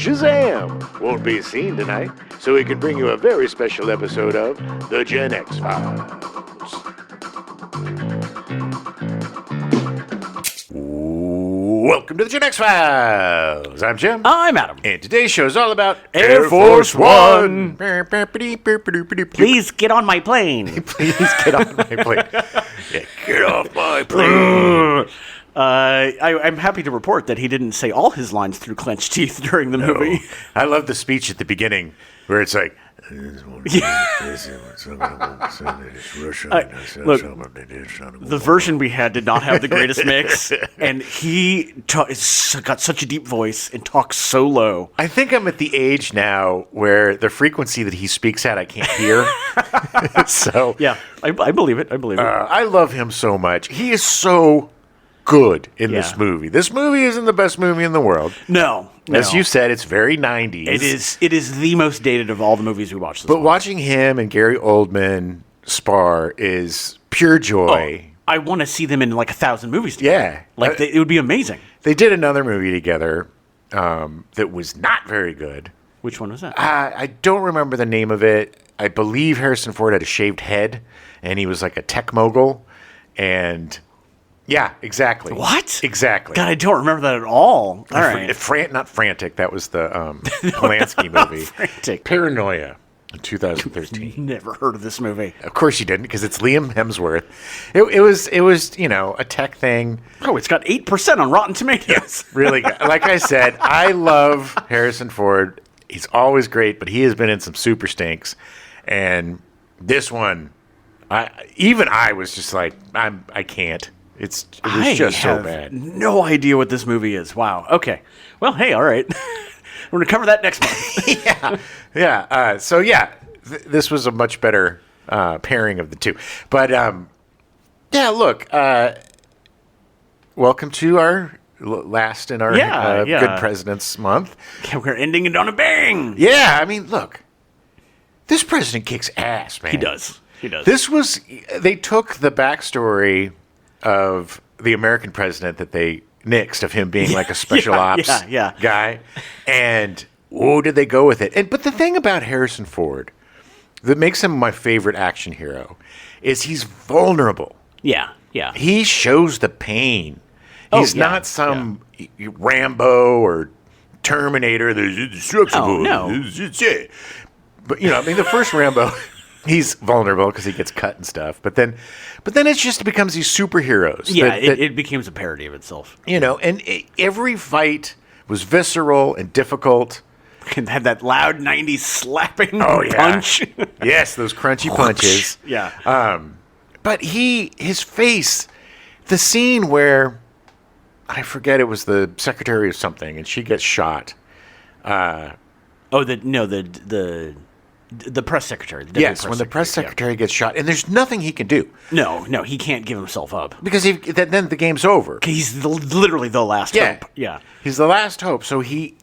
Shazam won't be seen tonight, so we can bring you a very special episode of The Gen X Files. Welcome to The Gen X Files. I'm Jim. I'm Adam. And today's show is all about Air Force One. Please get on my plane. Please get on my plane. Yeah, get off my plane. I'm happy to report that he didn't say all his lines through clenched teeth during the movie. I love the speech at the beginning where it's like, Look, the version we had did not have the greatest mix, and he got such a deep voice and talks so low. I think I'm at the age now where the frequency that he speaks at I can't hear. So yeah, I believe it. I love him so much. He is so good in this movie. This movie isn't the best movie in the world. No. As you said, it's very 90s. It is the most dated of all the movies we watched. But watching him and Gary Oldman spar is pure joy. Oh, I want to see them in like 1,000 movies together. Yeah. It would be amazing. They did another movie together that was not very good. Which one was that? I don't remember the name of it. I believe Harrison Ford had a shaved head, and he was like a tech mogul, and... Yeah, exactly. What? Exactly. God, I don't remember that at all. All right. Not Frantic. That was the Polanski movie. Frantic. Paranoia in 2013. Never heard of this movie. Of course you didn't, because it's Liam Hemsworth. It was a tech thing. Oh, it's got 8% on Rotten Tomatoes. Yes, really good. Like I said, I love Harrison Ford. He's always great, but he has been in some super stinks. And this one, I was just like, I can't. It was just so bad. No idea what this movie is. Wow. Okay. Well, hey, all right. We're going to cover that next month. Yeah. This was a much better pairing of the two. But, look, welcome to our last in our Good President's Month. Yeah, we're ending it on a bang. Yeah, I mean, look, this president kicks ass, man. He does. They took the backstory of the American president that they nixed, of him being like a special ops guy, and did they go with it? But the thing about Harrison Ford that makes him my favorite action hero is he's vulnerable. Yeah. He shows the pain. He's not some Rambo or Terminator. There's indestructible. No. But the first Rambo. He's vulnerable because he gets cut and stuff, but then it becomes these superheroes. Yeah, it becomes a parody of itself. And every fight was visceral and difficult. And had that loud '90s slapping punch. Yes, those crunchy punches. Yeah. But his face, the scene where I forget, it was the secretary of something, and she gets shot. The press secretary. When the press secretary gets shot, and there's nothing he can do. No, he can't give himself up. Because then the game's over. He's literally the last hope. Yeah. He's the last hope, so he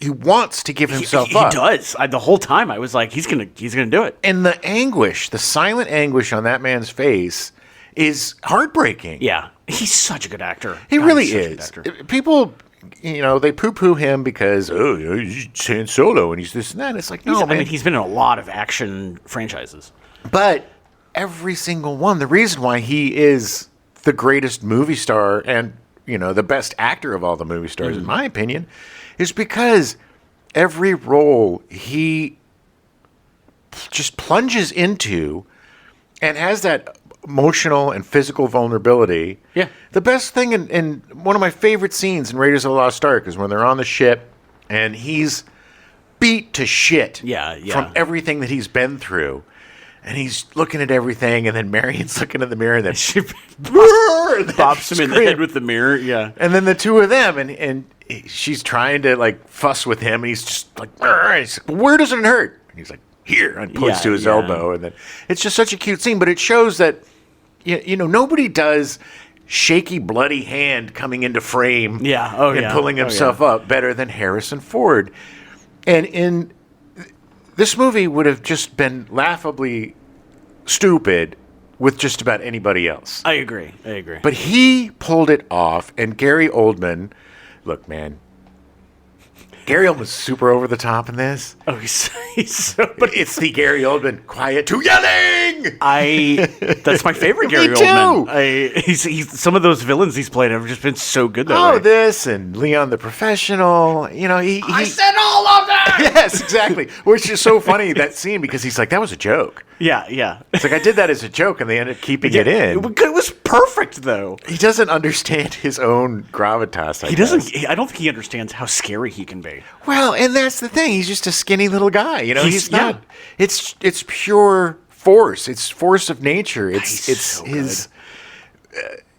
wants to give himself up. He does. The whole time I was like, he's gonna do it. And the anguish, the silent anguish on that man's face is heartbreaking. Yeah. He's such a good actor. He really is. People... they poo-poo him because, he's Han Solo and he's this and that. It's like, no, man. He's been in a lot of action franchises. But every single one, the reason why he is the greatest movie star and, the best actor of all the movie stars, in my opinion, is because every role he just plunges into and has that emotional and physical vulnerability. Yeah. The best thing in one of my favorite scenes in Raiders of the Lost Ark is when they're on the ship and he's beat to shit from everything that he's been through. And he's looking at everything, and then Marion's looking in the mirror, and then she pops him in the head with the mirror. Yeah. And then the two of them, and she's trying to fuss with him, and he's just like, where does it hurt? And he's like, here, and points to his elbow, and then it's just such a cute scene. But it shows that nobody does shaky, bloody hand coming into frame, and pulling himself up better than Harrison Ford. And in this movie would have just been laughably stupid with just about anybody else. I agree. But he pulled it off, and Gary Oldman, look, man, Gary Oldman's super over the top in this. Oh, he's so. But it's the Gary Oldman quiet to yelling. That's my favorite Gary Me too. Oldman. He's some of those villains he's played have just been so good. Though. This and Leon the Professional. I said all of that. Yes, exactly. Which is so funny, that scene, because he's like, that was a joke. Yeah. It's like, I did that as a joke, and they ended up keeping it in. It was perfect, though. He doesn't understand his own gravitas. He doesn't. I don't think he understands how scary he can be. Well, and that's the thing. He's just a skinny little guy. He's not. Yeah. It's pure force. It's force of nature. It's so his.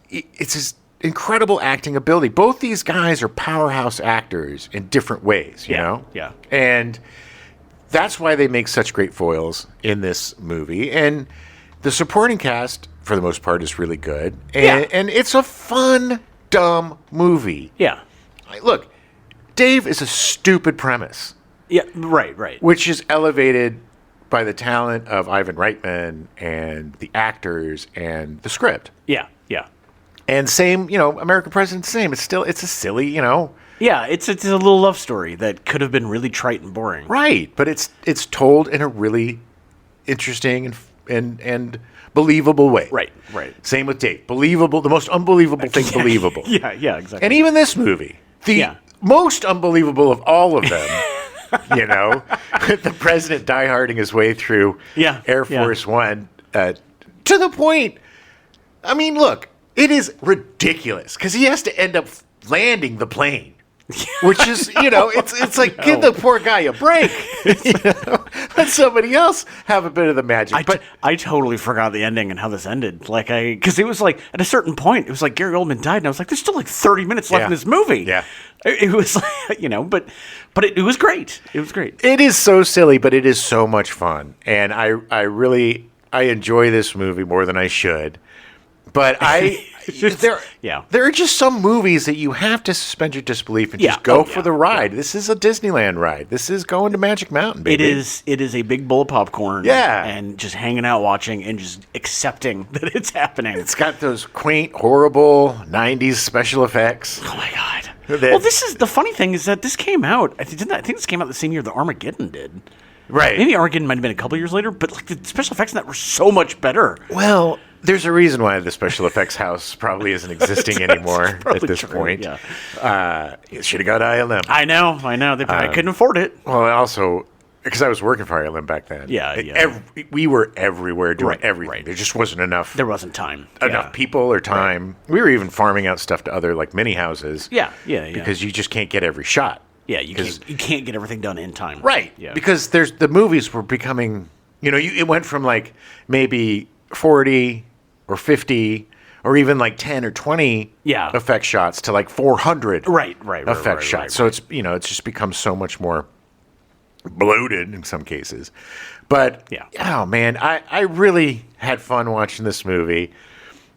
It's his incredible acting ability. Both these guys are powerhouse actors in different ways. You know. Yeah. And that's why they make such great foils in this movie. And the supporting cast, for the most part, is really good. And it's a fun, dumb movie. Yeah. Look, Dave is a stupid premise. Yeah. Right. Which is elevated by the talent of Ivan Reitman and the actors and the script. Yeah. And same, American President, same. It's a silly, Yeah, it's a little love story that could have been really trite and boring. Right, but it's told in a really interesting and believable way. Right. Same with Dave. Believable, the most unbelievable thing believable. Yeah, exactly. And even this movie, the most unbelievable of all of them, the president dieharding his way through Air Force One to the point, I mean, look, it is ridiculous because he has to end up landing the plane. Which is, it's like, give the poor guy a break. Let somebody else have a bit of the magic. I totally forgot the ending and how this ended. Because it was like, at a certain point, it was like Gary Oldman died, and I was like, there's still like 30 minutes left in this movie. Yeah. It was like, but it was great. It was great. It is so silly, but it is so much fun. And I really enjoy this movie more than I should. But there are just some movies that you have to suspend your disbelief and just go for the ride. Yeah. This is a Disneyland ride. This is going to Magic Mountain, baby. It is a big bowl of popcorn. Yeah. And just hanging out watching and just accepting that it's happening. It's got those quaint, horrible 90s special effects. Oh, my God. Well, this is the funny thing is that this came out. I think this came out the same year that Armageddon did. Right. Maybe Armageddon might have been a couple years later, but like the special effects in that were so much better. Well, there's a reason why the special effects house probably isn't existing anymore at this point. Yeah. You should have got ILM. I know. They probably couldn't afford it. Well, also, because I was working for ILM back then. Yeah. We were everywhere doing everything. Right. There just wasn't enough. There wasn't time. Enough people or time. Right. We were even farming out stuff to other like mini houses. Yeah. Because you just can't get every shot. Yeah, you can't get everything done in time. Right. Yeah. Because the movies were becoming, it went from like maybe 40 or 50 or even like 10 or 20 effect shots to like 400 effect shots. So it's, it's just become so much more bloated in some cases. But, oh man, I really had fun watching this movie.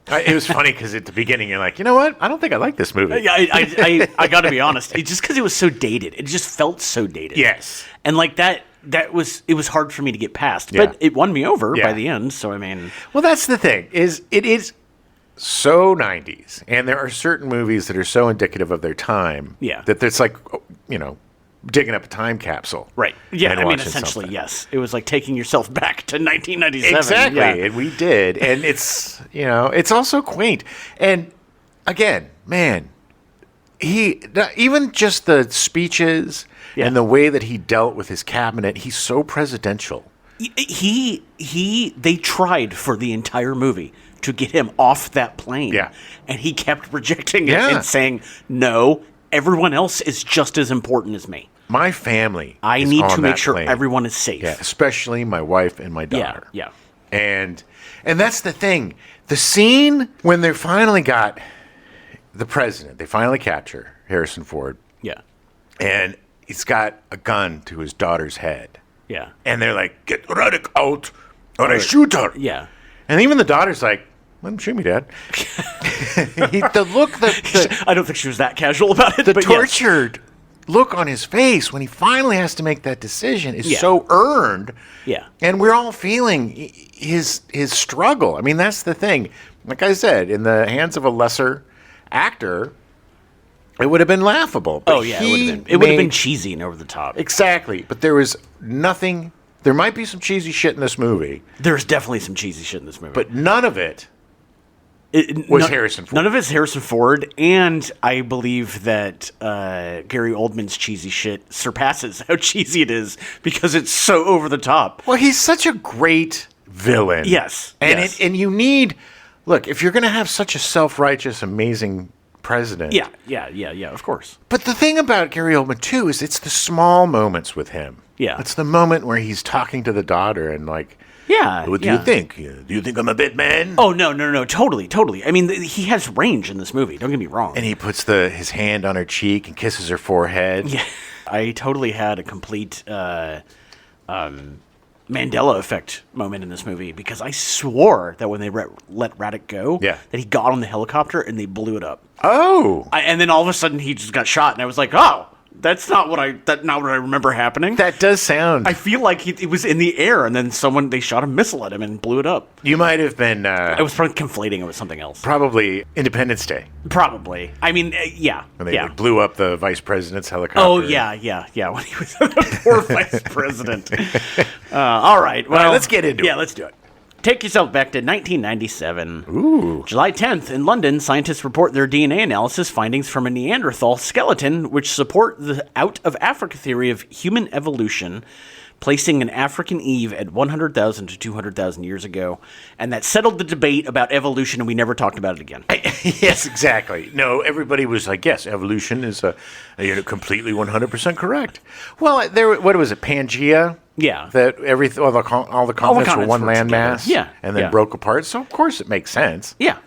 It was funny because at the beginning you're like, you know what? I don't think I like this movie. Yeah, I got to be honest. Just because it was so dated, it just felt so dated. Yes, and like it was hard for me to get past. But it won me over by the end. So I mean, well, that's the thing it is so 90s, and there are certain movies that are so indicative of their time. Yeah, that it's like digging up a time capsule. Right. Yeah, I mean, essentially, something. Yes. It was like taking yourself back to 1997. Exactly, and we did. And it's, it's also quaint. And again, man, even just the speeches and the way that he dealt with his cabinet, he's so presidential. They tried for the entire movie to get him off that plane. Yeah. And he kept rejecting it and saying, no, everyone else is just as important as me. My family. I need to make sure everyone is safe. Yeah, especially my wife and my daughter. Yeah. And that's the thing. The scene when they finally got the president, they finally capture Harrison Ford. Yeah. And he's got a gun to his daughter's head. Yeah. And they're like, get Ruddick out or I shoot her. Yeah. And even the daughter's like, let him shoot me, Dad. I don't think she was that casual about it. The tortured look on his face when he finally has to make that decision is so earned. Yeah. And we're all feeling his struggle. I mean, that's the thing. Like I said, in the hands of a lesser actor, it would have been laughable. But Oh yeah, it would have been cheesy and over the top. Exactly, but there was nothing. There might be some cheesy shit in this movie, There's definitely some cheesy shit in this movie, but none of it was Harrison Ford. None of it's Harrison Ford, and I believe that Gary Oldman's cheesy shit surpasses how cheesy it is because it's so over the top. Well, he's such a great villain. Yes, and yes. and you need look if you're going to have such a self-righteous, amazing president. Yeah, of course. But the thing about Gary Oldman too is it's the small moments with him. Yeah. It's the moment where he's talking to the daughter and like, Yeah. what do you think? Do you think I'm a bit man? Oh, no. Totally. I mean, he has range in this movie. Don't get me wrong. And he puts his hand on her cheek and kisses her forehead. Yeah. I totally had a complete Mandela effect moment in this movie because I swore that when they let Raddick go, Yeah. that he got on the helicopter and they blew it up. Oh. And then all of a sudden he just got shot, and I was like, oh, that's not what I remember happening. That does sound. I feel like it was in the air, and then they shot a missile at him and blew it up. You might have been. I was probably conflating it with something else. Probably Independence Day. Probably. I mean, yeah. When they blew up the vice president's helicopter. Oh, yeah. When he was the poor vice president. All right. Well, let's get into it. Yeah, let's do it. Take yourself back to 1997. Ooh. July 10th, in London, scientists report their DNA analysis findings from a Neanderthal skeleton, which support the out-of-Africa theory of human evolution, placing an African Eve at 100,000 to 200,000 years ago. And that settled the debate about evolution, and we never talked about it again. Yes, exactly. No, everybody was like, yes, evolution is completely 100% correct. Well, what was it, Pangea? Yeah. That all the continents were one landmass. Yeah. And then broke apart. So, of course, it makes sense. Yeah.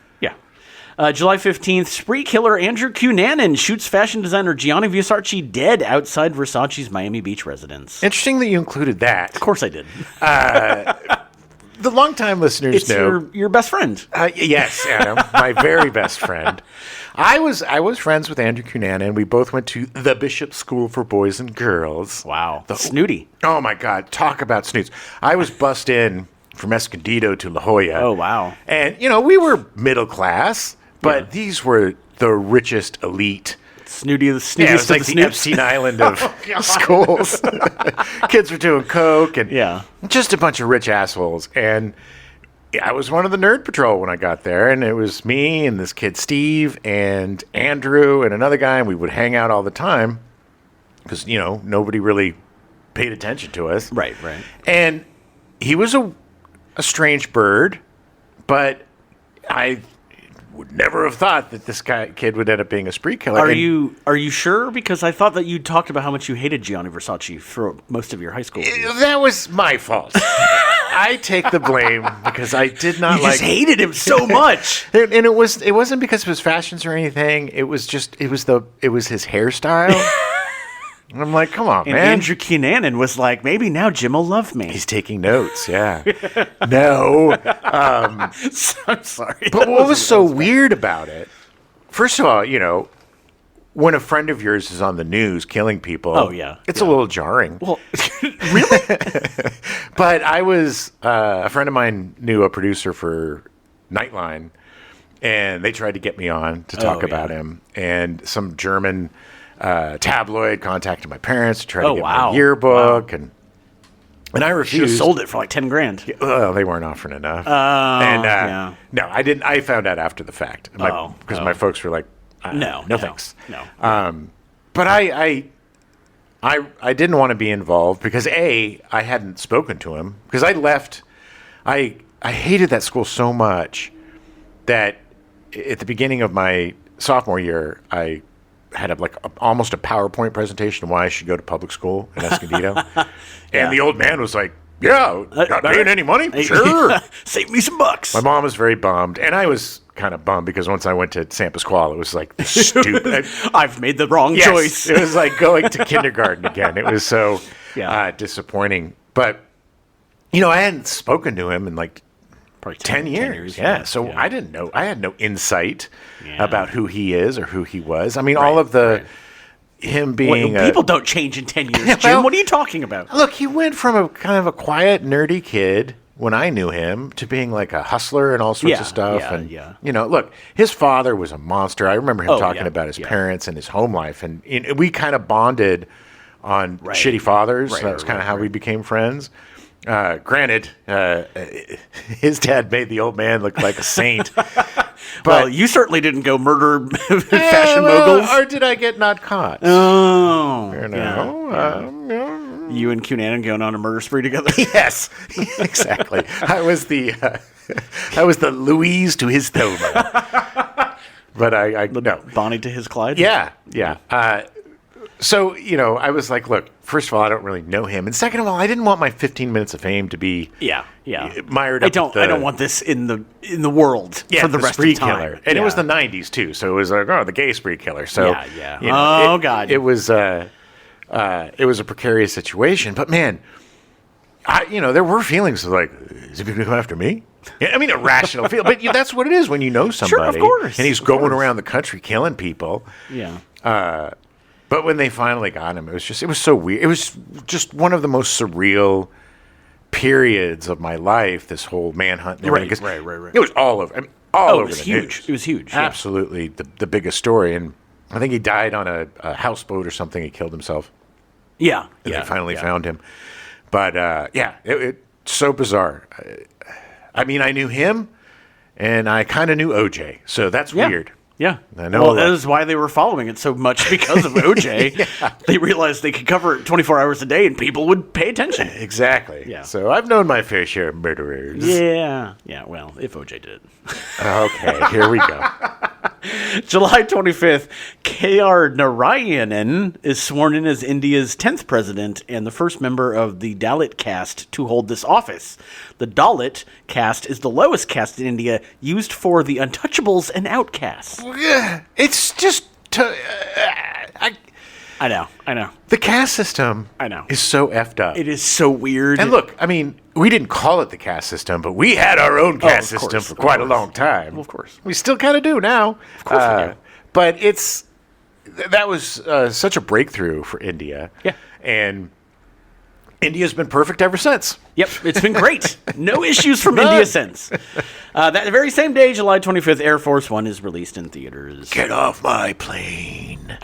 July 15th, spree killer Andrew Cunanan shoots fashion designer Gianni Versace dead outside Versace's Miami Beach residence. Interesting that you included that. Of course I did. The longtime listeners know. It's your best friend. Yes, Adam, my very best friend. I was friends with Andrew Cunanan. We both went to the Bishop School for Boys and Girls. Wow. Snooty. Oh, my God. Talk about snoots. I was bussed in from Escondido to La Jolla. Oh, wow. And, we were middle class, but these were the richest elite. Snooty of the snootiest. Yeah, it was like the Epstein Island of schools. Kids were doing coke and just a bunch of rich assholes. And I was one of the nerd patrol when I got there, and it was me and this kid Steve and Andrew and another guy, and we would hang out all the time because nobody really paid attention to us. Right. And he was a strange bird, but I would never have thought that this kid would end up being a spree killer. Are you sure? Because I thought that you talked about how much you hated Gianni Versace for most of your high school years. That was my fault. I take the blame because I did not you just hated him so much. And it wasn't because of his fashions or anything. It was his hairstyle. And I'm like, come on, and man. Andrew Cunanan was like, maybe now Jim will love me. He's taking notes, yeah. No. I'm sorry. But what was so weird about it, first of all, when a friend of yours is on the news killing people, it's a little jarring. Well, really? But a friend of mine knew a producer for Nightline, and they tried to get me on to talk about him. And some German tabloid contacted my parents to try to get my yearbook, and I refused. You sold it for like $10,000. Well, they weren't offering enough. No, I didn't. I found out after the fact because my folks were like, "No, thanks." No. But I didn't want to be involved because I hadn't spoken to him because I left. I hated that school so much that at the beginning of my sophomore year, I had almost a PowerPoint presentation of why I should go to public school in Escondido. And the old man was like, yeah, not paying any money? Sure. Save me some bucks. My mom was very bummed. And I was kind of bummed because once I went to San Pasquale, it was like stupid. I've made the wrong choice. It was like going to kindergarten again. It was so disappointing. But, I hadn't spoken to him in probably 10 years. Yeah. So I didn't know. I had no insight about who he is or who he was. I mean, all of him being people don't change in 10 years, Jim. What are you talking about? Look, he went from a kind of a quiet, nerdy kid when I knew him to being like a hustler and all sorts of stuff. Yeah. Look, his father was a monster. I remember him talking yeah, about his parents and his home life, and we kind of bonded on shitty fathers. That was kind of how we became friends. Granted, his dad made the old man look like a saint. Well, you certainly didn't go murder fashion moguls. Or did I get not caught? Oh, Yeah. You and Cunanan going on a murder spree together? Yes, exactly. I was the Louise to his Thelma. But no. Bonnie to his Clyde? Yeah. So, I was like, look, first of all, I don't really know him. And second of all, I didn't want my 15 minutes of fame to be mired up. I don't want this in the world for the rest spree of time. Killer. And it was the 90s, too. So it was like, the gay spree killer. So, God. It was a precarious situation. But, man, there were feelings of like, is he going to come after me? I mean, irrational feel. But that's what it is when you know somebody. Sure, of course. And he's going around the country killing people. Yeah. But when they finally got him, it was so weird. It was just one of the most surreal periods of my life, this whole manhunt. And Right. It was all over. Over it was the huge. news. It was huge. Yeah. Absolutely the biggest story. And I think he died on a houseboat or something. He killed himself. Yeah. And they finally found him. But, it's so bizarre. I mean, I knew him, and I kind of knew OJ. So that's weird. Yeah. I know. Well, that is why they were following it so much because of OJ. They realized they could cover it 24 hours a day and people would pay attention. Exactly. Yeah. So I've known my fair share of murderers. Yeah. Yeah, well, if OJ did it. Okay, here we go. July 25th, K.R. Narayanan is sworn in as India's 10th president and the first member of the Dalit caste to hold this office. The Dalit caste is the lowest caste in India, used for the untouchables and outcasts. It's just... I know. The caste system is so effed up. It is so weird. And look, I mean, we didn't call it the caste system, but we had our own caste system for quite a long time. Well, of course. We still kind of do now. Of course we do. But that was such a breakthrough for India. Yeah. And India's been perfect ever since. Yep, it's been great. No issues from India since. That very same day, July 25th, Air Force One is released in theaters. Get off my plane.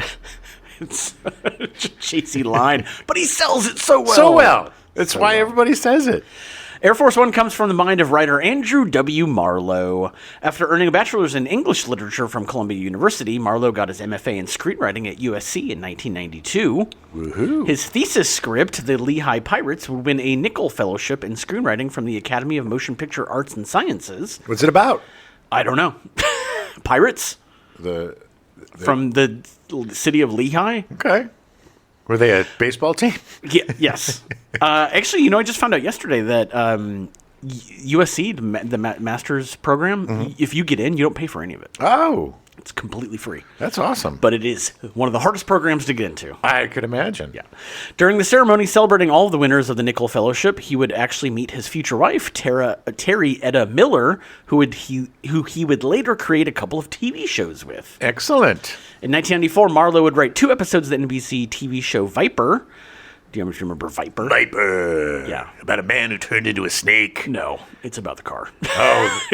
It's a cheesy line, but he sells it so well. So well. That's why everybody says it. Air Force One comes from the mind of writer Andrew W. Marlowe. After earning a bachelor's in English literature from Columbia University, Marlowe got his MFA in screenwriting at USC in 1992. Woohoo. His thesis script, The Lehigh Pirates, would win a Nicholl Fellowship in screenwriting from the Academy of Motion Picture Arts and Sciences. What's it about? I don't know. Pirates? From the city of Lehigh? Okay. Were they a baseball team? Yeah, yes. Actually, I just found out yesterday that USC, the master's program, if you get in, you don't pay for any of it. Oh. It's completely free. That's awesome. But it is one of the hardest programs to get into. I could imagine. Yeah. During the ceremony celebrating all of the winners of the Nicholl Fellowship, he would actually meet his future wife, Terry Etta Miller, who he would later create a couple of TV shows with. Excellent. In 1994, Marlowe would write 2 episodes of the NBC TV show Viper. Do you remember Viper? Viper. Yeah. About a man who turned into a snake. No, it's about the car. Oh,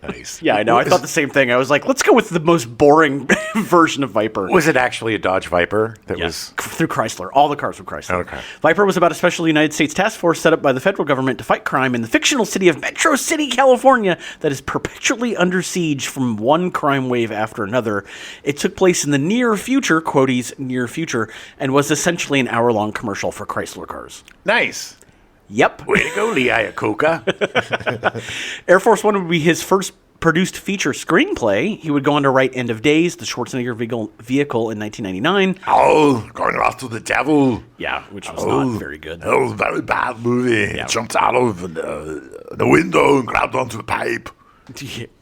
nice. Yeah, I know. I thought the same thing. I was like, let's go with the most boring version of Viper. Was it actually a Dodge Viper? Was through Chrysler. All the cars were Chrysler. Okay. Viper was about a special United States task force set up by the federal government to fight crime in the fictional city of Metro City, California, that is perpetually under siege from one crime wave after another. It took place in the near future, quoties, near future, and was essentially an hour-long commercial for Chrysler cars. Nice. Yep. Way to go, Lee Iacocca. Air Force One would be his first produced feature screenplay. He would go on to write End of Days, the Schwarzenegger vehicle in 1999. Oh, going after the devil. Yeah, which was not very good. That was a very bad movie. Yeah. Jumped out of the window and grabbed onto a pipe.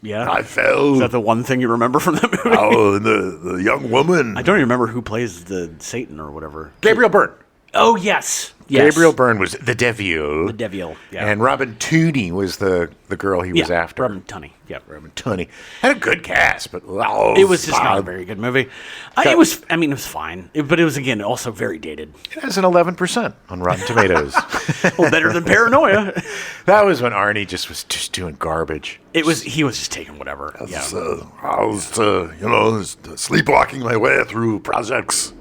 Yeah. I fell. Is that the one thing you remember from that movie? Oh, and the young woman. I don't even remember who plays the Satan or whatever. Gabriel Byrne. Oh, yes. Yes. Gabriel Byrne was the devil. The devil, yeah. And Robin Tunney was the girl he was after. Robin Tunney, yeah. Robin Tunney. Had a good cast, but... it was just not a very good movie. It was fine. But it was, again, also very dated. It has an 11% on Rotten Tomatoes. Well, better than Paranoia. That was when Arnie just was just doing garbage. He was just taking whatever. I was sleepwalking my way through projects.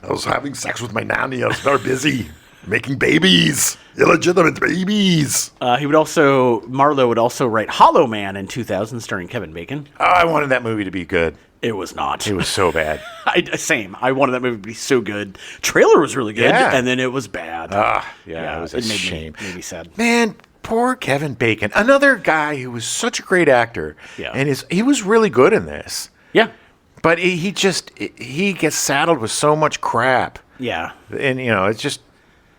I was having sex with my nanny. I was very busy making babies, illegitimate babies. Marlowe would also write Hollow Man in 2000, starring Kevin Bacon. Oh, I wanted that movie to be good. It was not. It was so bad. Same. I wanted that movie to be so good. Trailer was really good, Yeah. and then it was bad. It was a shame. Made me sad. Man, poor Kevin Bacon. Another guy who was such a great actor. Yeah. And he was really good in this. Yeah. But he gets saddled with so much crap. Yeah. And, it's just...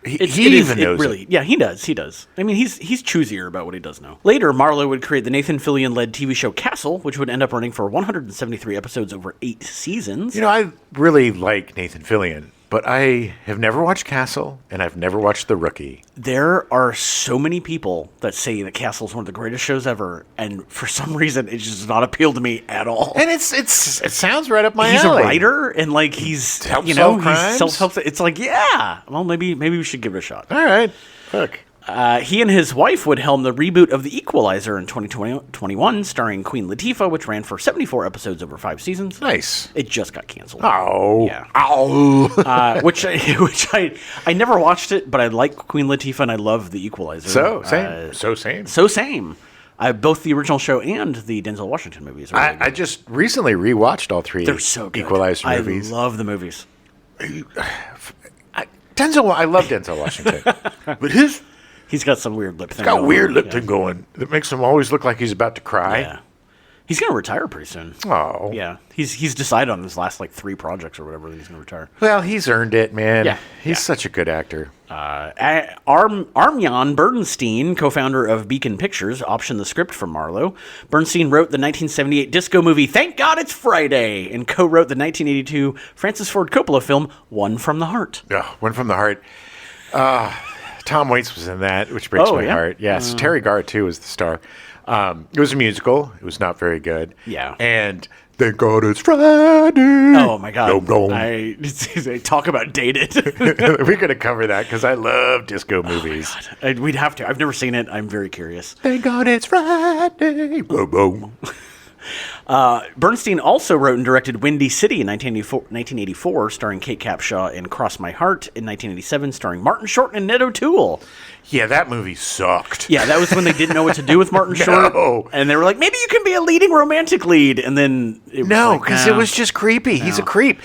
He knows really. Yeah, he does. He does. I mean, he's choosier about what he does now. Later, Marlowe would create the Nathan Fillion-led TV show Castle, which would end up running for 173 episodes over 8 seasons. I really like Nathan Fillion, but I have never watched Castle, and I've never watched The Rookie. There are so many people that say that Castle is one of the greatest shows ever, and for some reason, it just does not appeal to me at all. And it sounds right up my he's alley. A writer, and he's Help he's solve crimes? self-help. It's like, yeah, well, maybe we should give it a shot. All right, look. He and his wife would helm the reboot of The Equalizer in 2021, starring Queen Latifah, which ran for 74 episodes over 5 seasons. Nice. It just got canceled. Oh. Yeah. Oh. Which I never watched it, but I like Queen Latifah and I love The Equalizer. Same. So same. Both the original show and the Denzel Washington movies. Are really I just recently rewatched all 3 They're so good. Equalizer movies. I love the movies. I love Denzel Washington. But he's got some weird lip thing. He's got a weird lip thing going that makes him always look like he's about to cry. Yeah. He's going to retire pretty soon. Oh. Yeah. He's decided on his last 3 projects or whatever that he's going to retire. Well, he's earned it, man. Yeah. He's such a good actor. Armyan Bernstein, co-founder of Beacon Pictures, optioned the script for Marlowe. Bernstein wrote the 1978 disco movie Thank God It's Friday and co-wrote the 1982 Francis Ford Coppola film One from the Heart. Yeah, One from the Heart. Tom Waits was in that, which breaks my heart. Yes, Terry Garr, too, was the star. It was a musical. It was not very good. Yeah. And Thank God It's Friday. Oh, my God. No. I talk about dated. We're going to cover that because I love disco movies. We'd have to. I've never seen it. I'm very curious. Thank God It's Friday. Whoa. Bernstein also wrote and directed Windy City in 1984, starring Kate Capshaw, and Cross My Heart in 1987, starring Martin Short and Ned O'Toole. Yeah, that movie sucked. Yeah, that was when they didn't know what to do with Martin Short. And they were like, maybe you can be a leading romantic lead. And then it was because it was just creepy. No. He's a creep.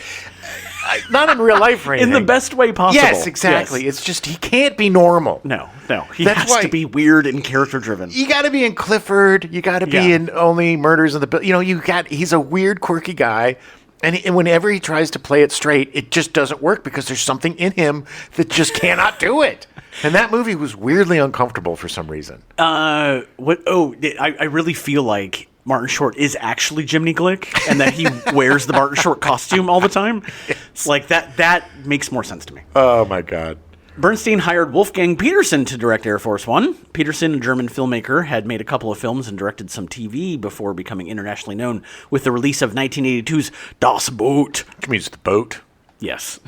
Not in real life or anything. In the best way possible. Yes, exactly. Yes. It's just, he can't be normal. No. He has to be weird and character-driven. You got to be in Clifford. You got to be in Only Murders in the... he's a weird, quirky guy. And whenever he tries to play it straight, it just doesn't work because there's something in him that just cannot do it. And that movie was weirdly uncomfortable for some reason. I really feel like Martin Short is actually Jiminy Glick and that he wears the Martin Short costume all the time. Yes. Like that makes more sense to me. Oh my God. Bernstein hired Wolfgang Peterson to direct Air Force One. Peterson, a German filmmaker, had made a couple of films and directed some TV before becoming internationally known with the release of 1982's Das Boot. Which means the boat. Yes.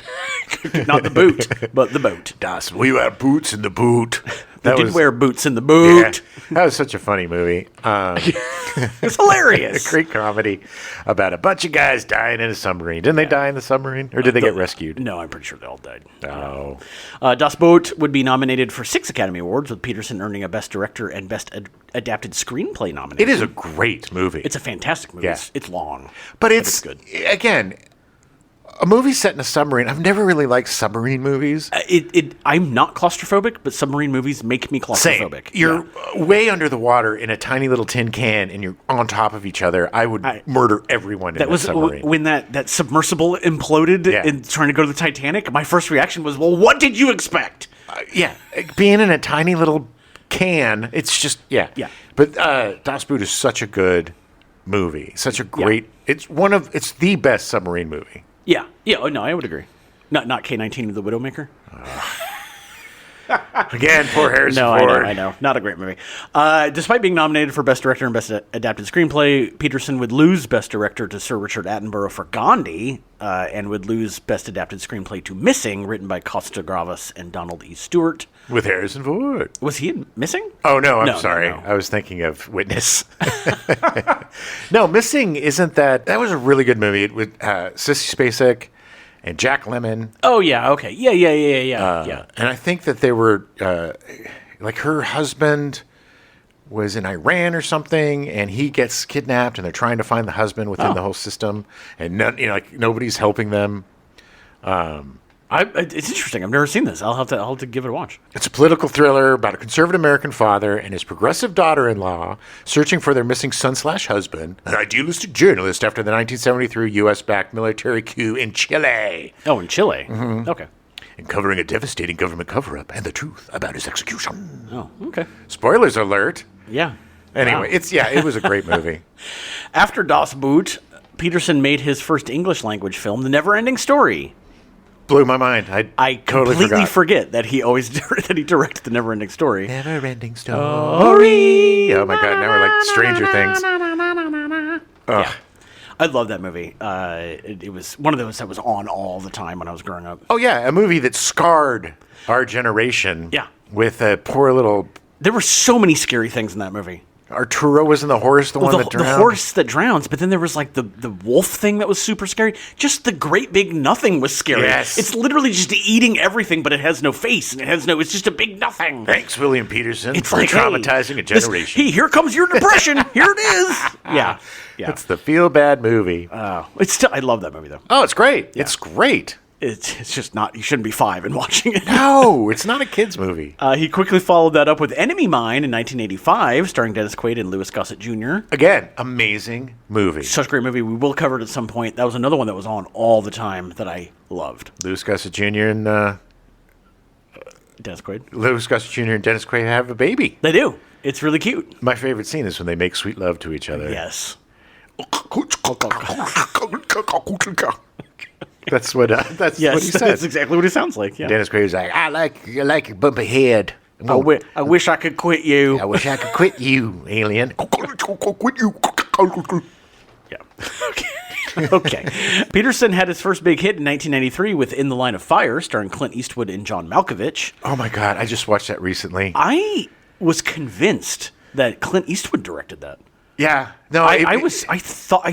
Not the boot, but the boat. Das. We wear boots in the boot. They did wear boots in the boot. Yeah, that was such a funny movie. It's hilarious. A great comedy about a bunch of guys dying in a submarine. Didn't they die in the submarine? Or did they get rescued? No, I'm pretty sure they all died. Oh. Das Boot would be nominated for 6 Academy Awards, with Peterson earning a Best Director and Best Adapted Screenplay nomination. It is a great movie. It's a fantastic movie. Yeah. It's long. But it's good. Again, a movie set in a submarine. I've never really liked submarine movies. I'm not claustrophobic, but submarine movies make me claustrophobic. Same. You're way under the water in a tiny little tin can, and you're on top of each other. I would murder everyone in that submarine. When that submersible imploded and trying to go to the Titanic. My first reaction was, well, what did you expect? Being in a tiny little can, it's just, yeah. But Das Boot is such a good movie. Such a great, it's the best submarine movie. Yeah. Oh, no, I would agree. Not K-19, The Widowmaker? Again, poor Harrison No, Ford. I know. Not a great movie. Despite being nominated for Best Director and Best Adapted Screenplay, Peterson would lose Best Director to Sir Richard Attenborough for Gandhi, and would lose Best Adapted Screenplay to Missing, written by Costa Gavras and Donald E. Stewart. With Harrison Ford. Was he in Missing? Oh, no, I'm No, sorry. no. I was thinking of Witness. No, Missing isn't that. That was a really good movie with Sissy Spacek and Jack Lemmon. Oh, yeah, okay. Yeah. And I think that they were, like her husband was in Iran or something, and he gets kidnapped, and they're trying to find the husband within the whole system, and nobody's helping them. It's interesting. I've never seen this. I'll have to give it a watch. It's a political thriller about a conservative American father and his progressive daughter-in-law searching for their missing son/husband, an idealistic journalist after the 1973 U.S.-backed military coup in Chile, Oh, in Chile. Mm-hmm. Okay. and covering a devastating government cover-up and the truth about his execution. Oh, okay. Spoilers alert. Yeah. Anyway, Wow. it was a great movie. After Das Boot, Peterson made his first English language film, The Never-Ending Story. Blew my mind. I totally completely forgot. forget that he directed The Never-Ending Story. Never-ending story. Oh my God! Now we're like Stranger Things. Yeah. I love that movie. It was one of those that was on all the time when I was growing up. Oh yeah, a movie that scarred our generation. Yeah. With a poor little There were so many scary things in that movie. Arturo wasn't the horse, the one that drowned. The horse that drowns, but then there was like the wolf thing that was super scary. Just the great big nothing was scary. Yes. It's literally just eating everything, but it has no face and it's just a big nothing. Thanks, William Peterson, It's for like traumatizing a generation. Here comes your depression. Here it is. Yeah. It's the feel-bad movie. It's still, I love that movie though. Oh, it's great. It's great. It's just not. You shouldn't be 5 and watching it. No, it's not a kid's movie. He quickly followed that up with Enemy Mine in 1985, starring Dennis Quaid and Louis Gossett Jr. Again, amazing movie. Such a great movie. We will cover it at some point. That was another one that was on all the time that I loved. Louis Gossett Jr. and Dennis Quaid. Louis Gossett Jr. and Dennis Quaid have a baby. They do. It's really cute. My favorite scene is when they make sweet love to each other. Yes. That's what. That's Yes, what he that's says. exactly what it sounds like. Yeah. Dennis Quaid's like, I like a bumpy head. I wish I could quit you. I wish I could quit you, alien. Quit you. Yeah. Okay. Peterson had his first big hit in 1993 with In the Line of Fire, starring Clint Eastwood and John Malkovich. Oh my God! I just watched that recently. I was convinced that Clint Eastwood directed that. Yeah. No, I thought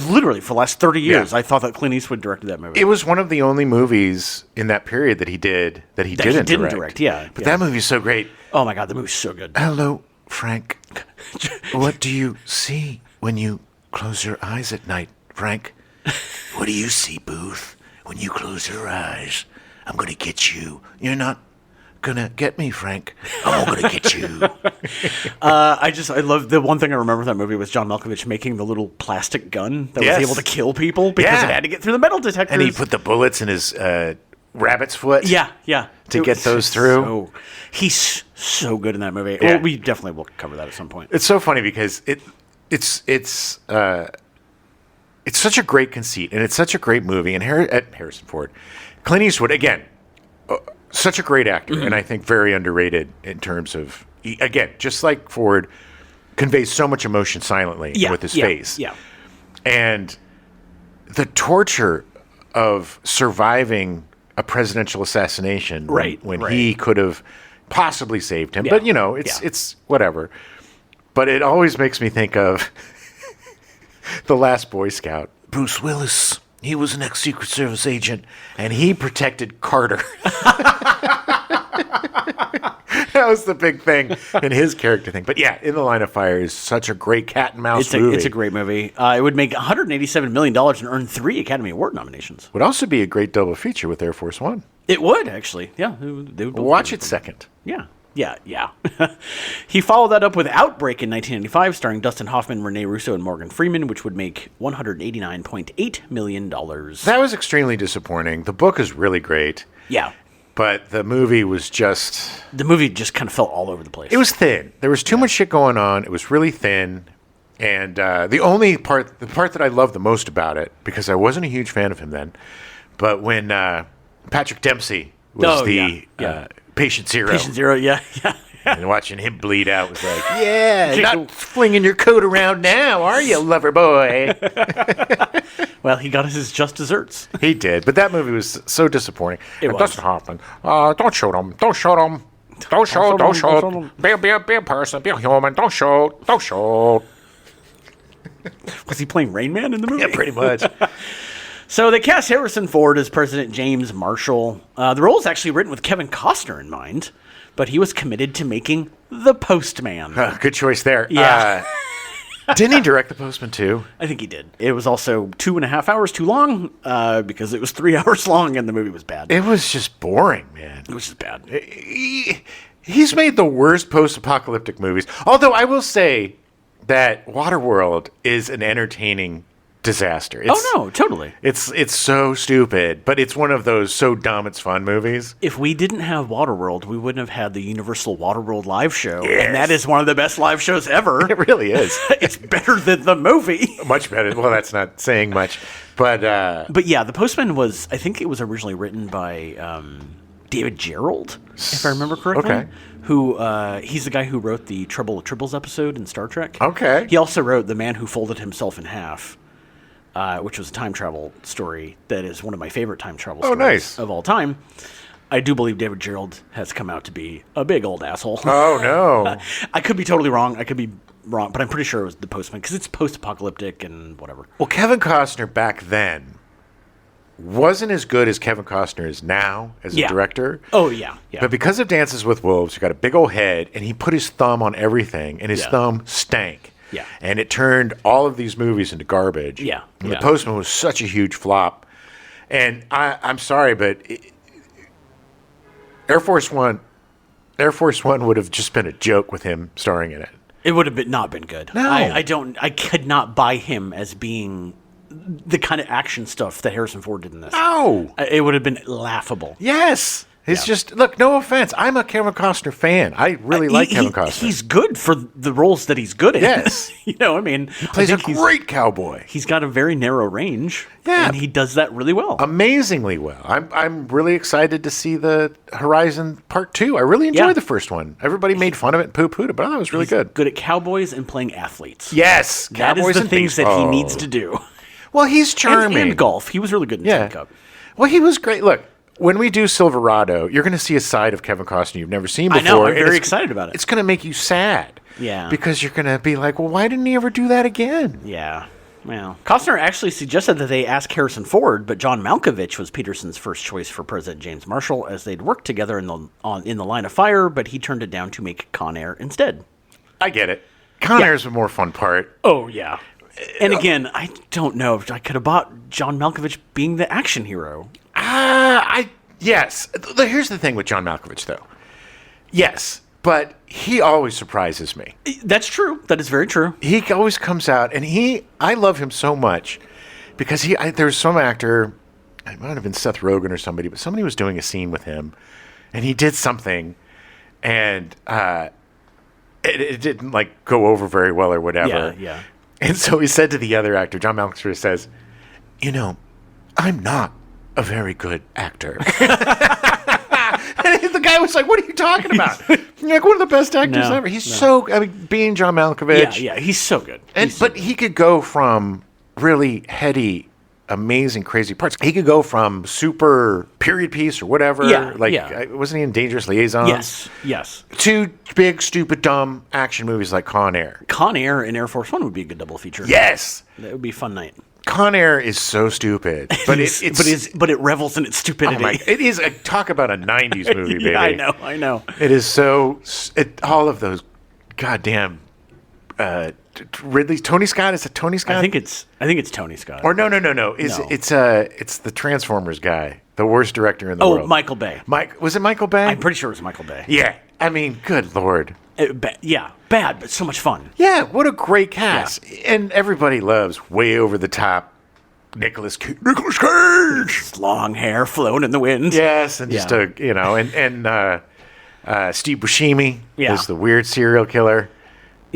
literally for the last 30 years, Yeah. I thought that Clint Eastwood directed that movie. It was one of the only movies in that period that he didn't direct. Yeah. But that movie's so great. Oh my God, the movie's so good. Hello, Frank. What do you see when you close your eyes at night, Frank? What do you see, Booth? When you close your eyes, I'm going to get you. You're not going to get me, Frank. I'm going to get you. I love the one thing I remember of that movie was John Malkovich making the little plastic gun that Yes. was able to kill people because Yeah. it had to get through the metal detectors. And he put the bullets in his rabbit's foot. Yeah. To get those through. He's so good in that movie. Yeah. Well, we definitely will cover that at some point. It's so funny because it's such a great conceit, and it's such a great movie. And Harrison Ford, Clint Eastwood, again, such a great actor, Mm-hmm. and I think very underrated in terms of, again, just like Ford, conveys so much emotion silently with his face. Yeah. And the torture of surviving a presidential assassination when he could have possibly saved him. Yeah. But, it's whatever. But it always makes me think of The Last Boy Scout. Bruce Willis. He was an ex-Secret Service agent, and he protected Carter. That was the big thing in his character thing. But yeah, In the Line of Fire is such a great cat and mouse movie. It's a great movie. It would make $187 million and earn 3 Academy Award nominations. Would also be a great double feature with Air Force One. It would, actually. Yeah. They would both Watch be it second. Yeah. He followed that up with Outbreak in 1995, starring Dustin Hoffman, Rene Russo, and Morgan Freeman, which would make $189.8 million. That was extremely disappointing. The book is really great, Yeah. but the movie was just... The movie just kind of fell all over the place. It was thin. There was too much shit going on. It was really thin. And the part that I loved the most about it, because I wasn't a huge fan of him then, but when Patrick Dempsey was yeah. patient zero. Patient Zero, yeah. And watching him bleed out was like, yeah, not flinging your coat around now, are you, lover boy? Well, he got his just desserts. He did, but that movie was so disappointing. It was. doesn't happen. Don't shoot him. Don't shoot him. Don't shoot. Don't shoot. Be a person. Be a human. Don't shoot. Don't shoot. Was he playing Rain Man in the movie? Yeah, pretty much. So they cast Harrison Ford as President James Marshall. The role is actually written with Kevin Costner in mind, but he was committed to making The Postman. Good choice there. Yeah. Didn't he direct The Postman too? I think he did. It was also 2.5 hours too long because it was 3 hours long and the movie was bad. It was just boring, man. It was just bad. He's made the worst post-apocalyptic movies. Although I will say that Waterworld is an entertaining disaster. No, totally. It's so stupid, but it's one of those so dumb it's fun movies. If we didn't have Waterworld, we wouldn't have had the Universal Waterworld live show. Yes. And that is one of the best live shows ever. It really is. It's better than the movie. Much better. Well, that's not saying much. But yeah, The Postman was, I think it was originally written by David Gerald, if I remember correctly. Okay. Who, he's the guy who wrote the Trouble with Tribbles episode in Star Trek. Okay. He also wrote The Man Who Folded Himself in Half, which was a time travel story that is one of my favorite time travel stories nice. of all time. I do believe David Gerald has come out to be a big old asshole. oh no. I could be totally wrong. I could be wrong, but I'm pretty sure it was The Postman because it's post-apocalyptic and whatever. Well, Kevin Costner back then wasn't as good as Kevin Costner is now as a director. Oh, yeah. But because of Dances with Wolves, he got a big old head, and he put his thumb on everything, and his thumb stank. Yeah. And it turned all of these movies into garbage. Yeah. And The Postman was such a huge flop. And I'm sorry, but Air Force One would have just been a joke with him starring in it. It would have not been good. No. I could not buy him as being the kind of action stuff that Harrison Ford did in this. No. It would have been laughable. Yes. It's just, look, no offense. I'm a Kevin Costner fan. I really like Kevin Costner. He's good for the roles that he's good in. Yes. He plays a great cowboy. He's got a very narrow range. Yeah. And he does that really well. Amazingly well. I'm really excited to see the Horizon Part 2. I really enjoyed the first one. Everybody made fun of it and poo-pooed it, but I thought it was really good. Good at cowboys and playing athletes. Yes. That Cowboys is the and things that he needs to do. Well, he's charming. And golf. He was really good in Tin Cup. Well, he was great. Look, when we do Silverado, you're going to see a side of Kevin Costner you've never seen before. I know. I'm very excited about it. It's going to make you sad. Yeah. Because you're going to be like, well, why didn't he ever do that again? Yeah. Well, Costner actually suggested that they ask Harrison Ford, but John Malkovich was Peterson's first choice for President James Marshall, as they'd worked together in the Line of Fire, but he turned it down to make Con Air instead. I get it. Con Air is a more fun part. Oh, yeah. And again, I don't know if I could have bought John Malkovich being the action hero. Yes. Here's the thing with John Malkovich, though. Yes, but he always surprises me. That's true. That is very true. He always comes out, and I love him so much because there's some actor, it might have been Seth Rogen or somebody, but somebody was doing a scene with him, and he did something, and it didn't go over very well or whatever. Yeah. And so he said to the other actor, John Malkovich says, I'm not a very good actor. And the guy was like, what are you talking about? You're like, one of the best actors ever. He's being John Malkovich. Yeah, he's so good. But he could go from really heady, amazing, crazy parts. He could go from super period piece or whatever. Wasn't he in Dangerous Liaisons? Yes. To big, stupid, dumb action movies like Con Air. Con Air and Air Force One would be a good double feature. Yes. That would be a fun night. Con Air is so stupid, but it revels in its stupidity. It is talk about a '90s movie, baby. Yeah, I know. It is so all of those goddamn Tony Scott. Is it Tony Scott? I think it's Tony Scott. Or no. It's the Transformers guy, the worst director in the world. Oh, Michael Bay. Was it Michael Bay? I'm pretty sure it was Michael Bay. Yeah. I mean, good Lord. Bad, but so much fun. Yeah, what a great cast. Yeah. And everybody loves way over the top Nicolas Cage. His long hair flowing in the wind. Yes, and just Steve Buscemi is the weird serial killer.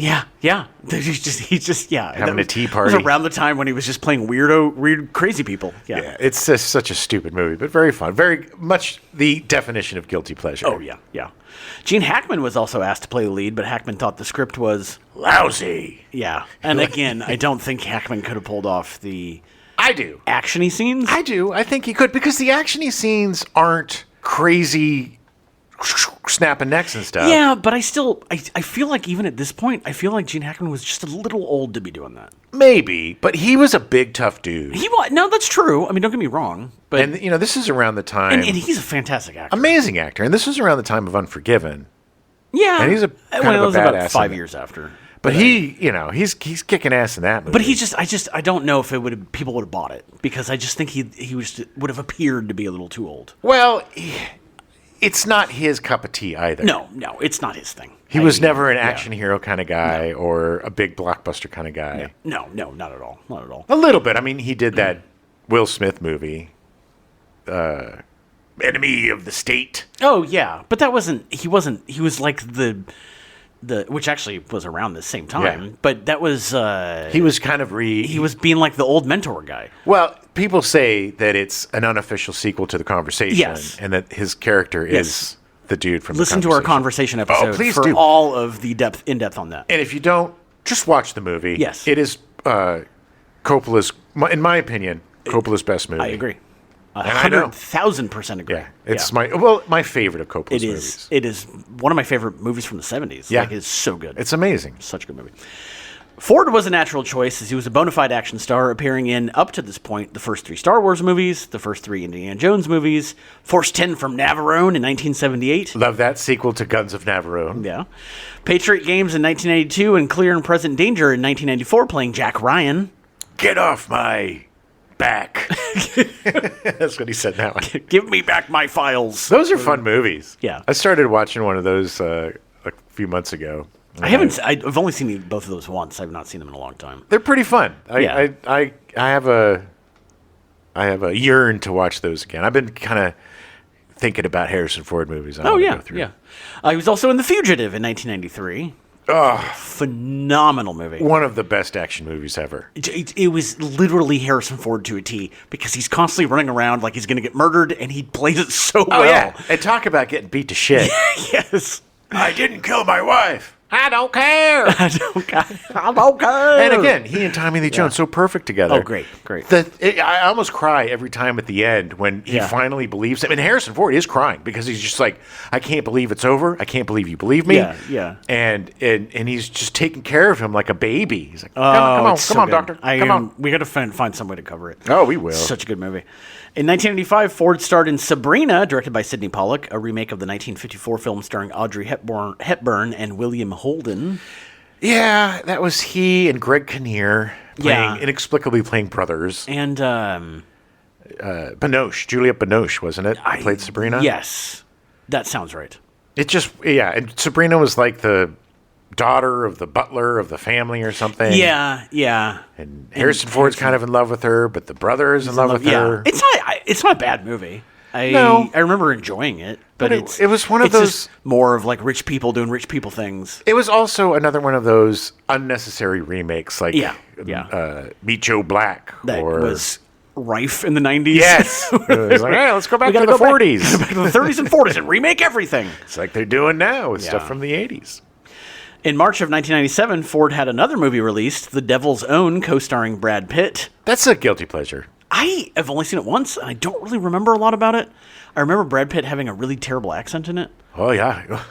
Yeah. He's just Having a tea It party. was around the time when he was just playing weird, crazy people. Yeah, it's just such a stupid movie, but very fun. Very much the definition of guilty pleasure. Oh, yeah. Gene Hackman was also asked to play the lead, but Hackman thought the script was Lousy. Yeah. And again, I don't think Hackman could have pulled off the I do. actiony scenes. I do. I think he could, because the actiony scenes aren't crazy snapping necks and stuff. Yeah, but I feel like even at this point, I feel like Gene Hackman was just a little old to be doing that. Maybe, but he was a big, tough dude. No, that's true. I mean, don't get me wrong. But And, this is around the time... and he's a fantastic actor. amazing actor. And this was around the time of Unforgiven. Yeah. And he's a kind well, of it a was about badass 5 in it. years after. But he's kicking ass in that movie. But I don't know if people would have bought it, because I just think he would have appeared to be a little too old. Well, it's not his cup of tea either. No, it's not his thing. He was never an action hero kind of guy or a big blockbuster kind of guy. No, not at all. Not at all. A little bit. I mean, he did that Will Smith movie, Enemy of the State. Oh yeah, but he was like the which actually was around the same time. Yeah. But that was He was kind of he was being like the old mentor guy. Well, people say that it's an unofficial sequel to The Conversation. Yes. And that his character is the dude from Listen The to our Conversation. conversation episode please for do. all of the in depth on that. And if you don't, just watch the movie. Yes. It is Coppola's, in my opinion, Coppola's best movie. I agree. I know. 100,000% agree. Yeah. It's my favorite of Coppola's It movies. is. It is one of my favorite movies from the 70s. Yeah. Like, it's so good. It's amazing. Such a good movie. Ford was a natural choice, as he was a bona fide action star, appearing in, up to this point, the first 3 Star Wars movies, the first 3 Indiana Jones movies, Force 10 from Navarone in 1978. Love that sequel to Guns of Navarone. Yeah. Patriot Games in 1982, and Clear and Present Danger in 1994, playing Jack Ryan. Get off my back. That's what he said now. Give me back my files. Those are fun movies. Yeah. I started watching one of those a few months ago. I've only seen both of those once. I've not seen them in a long time. They're pretty fun. Yeah. I have a yearn to watch those again. I've been kind of thinking about Harrison Ford movies. I wanna go through. Yeah. He was also in The Fugitive in 1993. Oh, Phenomenal movie. one of the best action movies ever. It was literally Harrison Ford to a T, because he's constantly running around like he's going to get murdered, and he plays it so well. Oh yeah, and talk about getting beat to shit. Yes. I didn't kill my wife. I don't care. I don't care. And again, he and Tommy Lee Jones so perfect together. Oh, great. I almost cry every time at the end when he finally believes him. And Harrison Ford is crying because he's just like, I can't believe it's over. I can't believe you believe me. Yeah. And he's just taking care of him like a baby. He's like, come it's on, so doctor. good. Come on. We got to find some way to cover it. Oh, we will. Such a good movie. In 1985, Ford starred in Sabrina, directed by Sidney Pollack, a remake of the 1954 film starring Audrey Hepburn and William Holden. Yeah, that was he and Greg Kinnear inexplicably playing brothers. And Binoche, Juliette Binoche, wasn't it? Who played Sabrina? Yes. That sounds right. And Sabrina was like the daughter of the butler of the family or something. Yeah. And Harrison Ford's kind of in love with her, but the brother is in love with her. It's not a bad movie. I remember enjoying it, but it was one of it's those just more of like rich people doing rich people things. It was also another one of those unnecessary remakes, like Meet Joe Black, That was rife in the 90s. Yes. It was like, hey, let's go back to the 40s. Back to the 30s and 40s and remake everything. It's like they're doing now with stuff from the 80s. In March of 1997, Ford had another movie released, The Devil's Own, co-starring Brad Pitt. That's a guilty pleasure. I have only seen it once, and I don't really remember a lot about it. I remember Brad Pitt having a really terrible accent in it. Oh, yeah.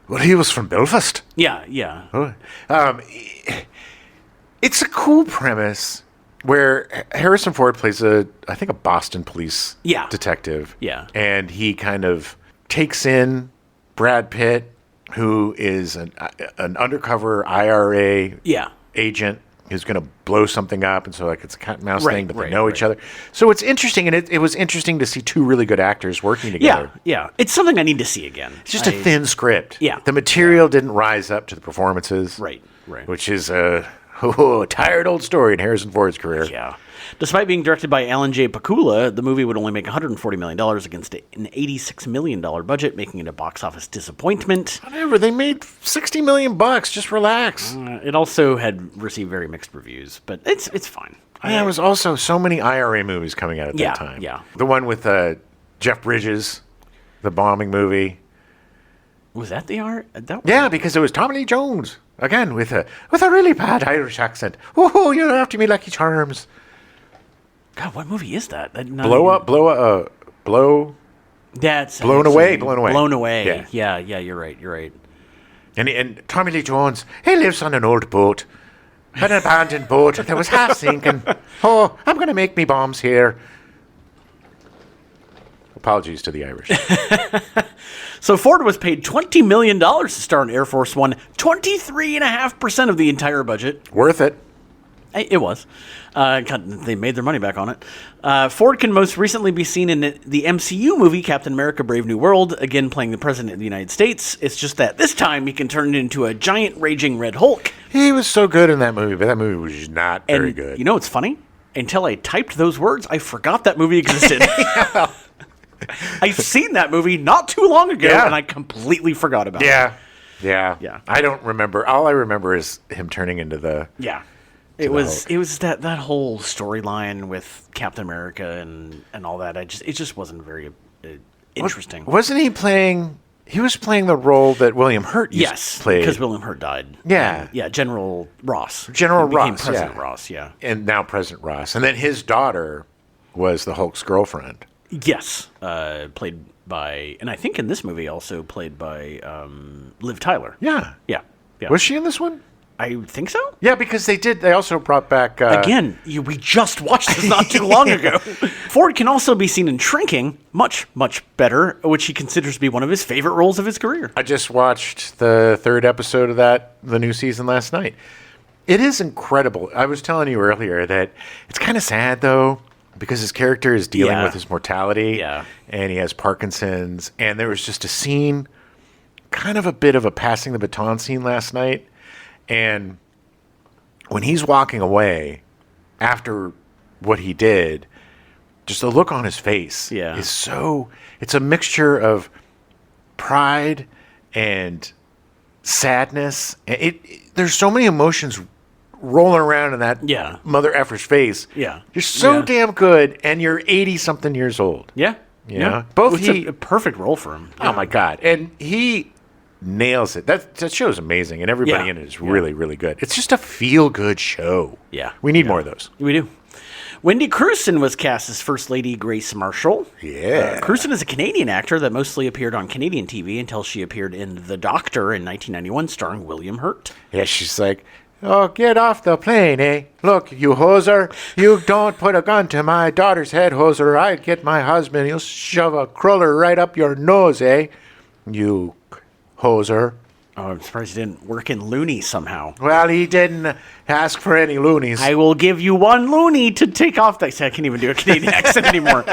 Well, he was from Belfast. Yeah. Oh. It's a cool premise where Harrison Ford plays I think a Boston police detective. Yeah. And he kind of takes in Brad Pitt, who is an undercover IRA agent who's going to blow something up. And so it's a cat and mouse thing, but they know each other. So it's interesting. And it was interesting to see 2 really good actors working together. Yeah. It's something I need to see again. It's just a thin script. Yeah. The material didn't rise up to the performances. Right. Which is a tired old story in Harrison Ford's career. Yeah. Despite being directed by Alan J. Pakula, the movie would only make $140 million against an $86 million budget, making it a box office disappointment. Whatever, they made $60 million. Just relax. It also had received very mixed reviews, but it's fine. There was also so many IRA movies coming out at that time. Yeah. The one with Jeff Bridges, the bombing movie. Was that the art? Yeah, because it was Tommy Lee Jones again with a really bad Irish accent. Oh, you're after me, Lucky Charms. God, what movie is that? That's Blown Away. Blown Away. Yeah. Yeah. You're right. And Tommy Lee Jones, he lives on an old boat, an abandoned boat that was half sinking. Oh, I'm going to make me bombs here. Apologies to the Irish. So Ford was paid $20 million to star in Air Force One, 23.5% of the entire budget. Worth it. It was. They made their money back on it. Ford can most recently be seen in the MCU movie Captain America Brave New World, again playing the President of the United States. It's just that this time he can turn into a giant raging red Hulk. He was so good in that movie, but that movie was not very good. You know what's funny? Until I typed those words, I forgot that movie existed. I've seen that movie not too long ago, and I completely forgot about it. Yeah. I don't remember. All I remember is him turning into the... Yeah. It was that whole storyline with Captain America and all that. It just wasn't very interesting. Wasn't he playing... He was playing the role that William Hurt used to play. Because William Hurt died. Yeah. General Ross. General became Ross, President Ross, yeah. And now President Ross. And then his daughter was the Hulk's girlfriend. Yes. Played by... And I think in this movie also played by Liv Tyler. Yeah. Yeah. Was she in this one? I think so. Yeah, because they also brought back... Again, we just watched this not too long ago. Ford can also be seen in Shrinking, much, much better, which he considers to be one of his favorite roles of his career. I just watched the 3rd episode of the new season last night. It is incredible. I was telling you earlier that it's kind of sad, though, because his character is dealing with his mortality, and he has Parkinson's, and there was just a scene, kind of a bit of a passing the baton scene last night. And when he's walking away after what he did, just the look on his face is so... It's a mixture of pride and sadness. There's so many emotions rolling around in that mother effer's face. Yeah. You're so damn good, and you're 80-something years old. Yeah. Yeah. It's a perfect role for him. Oh, my God. And he... nails it. That show's amazing, and everybody in it is really, really good. It's just a feel-good show. Yeah. We need more of those. We do. Wendy Crewson was cast as First Lady Grace Marshall. Yeah. Crewson is a Canadian actor that mostly appeared on Canadian TV until she appeared in The Doctor in 1991, starring William Hurt. Yeah, she's like, oh, get off the plane, eh? Look, you hoser, you don't put a gun to my daughter's head, hoser. I'd get my husband. He'll shove a cruller right up your nose, eh? You... hoser. Oh, I'm surprised he didn't work in loony somehow. Well, he didn't ask for any loonies. I will give you one loony to take off that. I can't even do a Canadian accent anymore.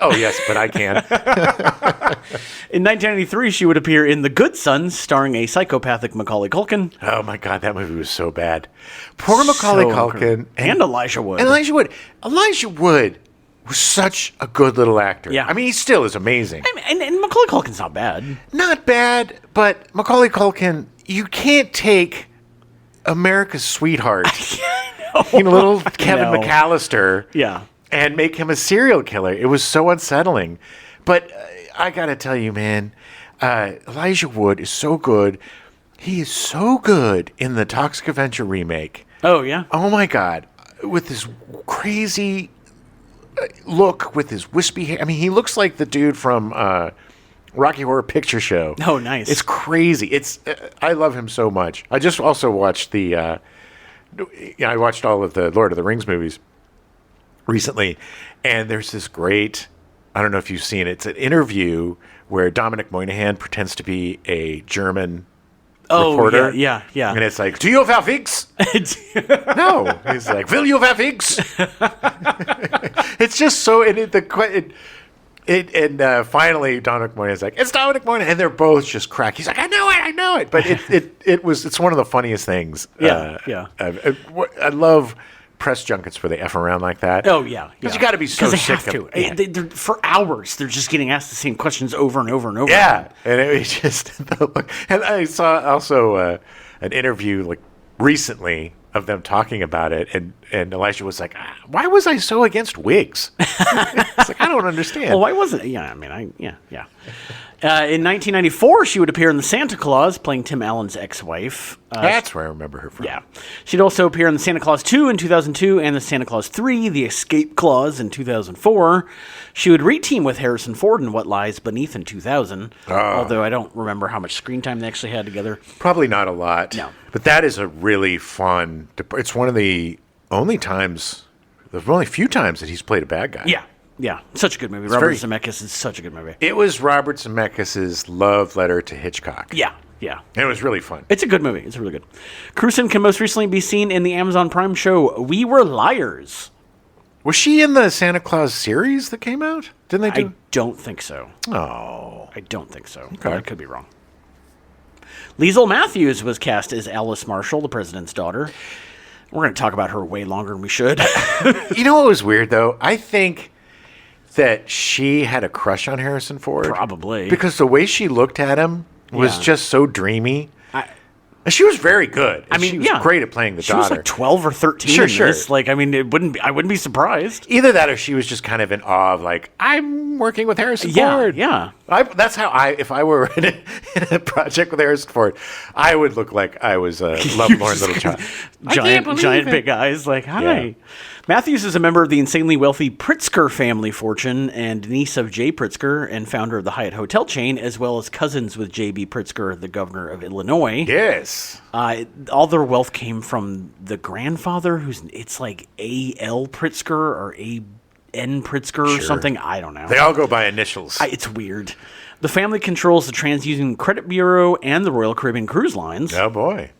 Oh, yes, but I can. In 1993, she would appear in The Good Sons, starring a psychopathic Macaulay Culkin. Oh, my God, that movie was so bad. Poor Macaulay Culkin. And Elijah Wood. Elijah Wood was such a good little actor. Yeah. I mean, he still is amazing. And Macaulay Culkin's not bad. Not bad, but Macaulay Culkin, you can't take America's sweetheart, little Kevin McAllister, and make him a serial killer. It was so unsettling. But I got to tell you, man, Elijah Wood is so good. He is so good in the Toxic Avenger remake. Oh, yeah? Oh, my God. With this crazy... look with his wispy hair. I mean, he looks like the dude from Rocky Horror Picture Show. Oh, nice. It's crazy. I love him so much. I just also watched I watched all of the Lord of the Rings movies recently, and there's this great, I don't know if you've seen it, it's an interview where Dominic Moynihan pretends to be a German reporter. Yeah. And it's like, do you have eggs? No. He's like, will you have eggs? It's just so, finally Dominic Moynihan's like, it's Dominic Moynihan, and they're both just crack. He's like, I know it. But it's one of the funniest things. Yeah. I love press junkets where they F around like that. Oh, yeah. Because you got to be so they sick have to. of it. Yeah. They're, for hours, they're just getting asked the same questions over and over and over. Yeah, and it was just, and I saw also an interview like recently of them talking about it, and Elisha was like, "Why was I so against wigs?" It's like, I don't understand. Well, why wasn't it? Yeah, I mean, yeah. In 1994, she would appear in The Santa Claus, playing Tim Allen's ex-wife. That's where I remember her from. Yeah. She'd also appear in The Santa Claus 2 in 2002 and The Santa Claus 3, The Escape Clause in 2004. She would reteam with Harrison Ford in What Lies Beneath in 2000, although I don't remember how much screen time they actually had together. Probably not a lot. No. But that is a really fun, it's one of the only times, there's only a few times that he's played a bad guy. Yeah. Such a good movie. Robert Zemeckis is such a good movie. It was Robert Zemeckis' love letter to Hitchcock. Yeah. And it was really fun. It's a good movie. It's really good. Crewson can most recently be seen in the Amazon Prime show We Were Liars. Was she in the Santa Claus series that came out? Didn't they do? I don't think so. Oh. I don't think so. Okay. I could be wrong. Liesel Matthews was cast as Alice Marshall, the president's daughter. We're going to talk about her way longer than we should. You know what was weird, though? I think that she had a crush on Harrison Ford. Probably. Because the way she looked at him was just so dreamy. And she was very good. I mean, she was great at playing the daughter. She was like 12 or 13 in this. Like, I mean, I wouldn't be surprised. Either that or she was just kind of in awe of, like, I'm working with Harrison Ford. Yeah. That's how if I were in a project with Harrison Ford, I would look like I was a lovelorn little child. Giant big eyes, like, hi. Yeah. Matthews is a member of the insanely wealthy Pritzker family fortune and niece of Jay Pritzker and founder of the Hyatt hotel chain, as well as cousins with J.B. Pritzker, the governor of Illinois. Yes. All their wealth came from the grandfather, it's like A.L. Pritzker or A.N. Pritzker or something. I don't know. They all go by initials. It's weird. The family controls the TransUnion Credit Bureau and the Royal Caribbean Cruise Lines. Oh, boy.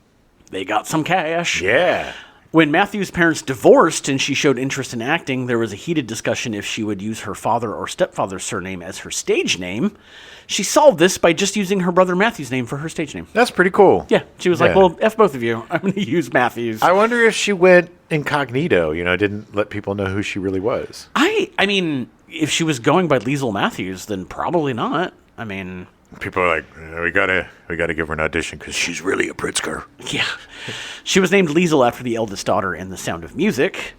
They got some cash. Yeah. When Matthews' parents divorced and she showed interest in acting, there was a heated discussion if she would use her father or stepfather's surname as her stage name. She solved this by just using her brother Matthew's name for her stage name. That's pretty cool. Yeah. She was like, well, F both of you. I'm going to use Matthews. I wonder if she went incognito, didn't let people know who she really was. I mean, if she was going by Liesel Matthews, then probably not. I mean... People are like, we gotta give her an audition because she's really a Pritzker. Yeah. She was named Liesel after the eldest daughter in The Sound of Music.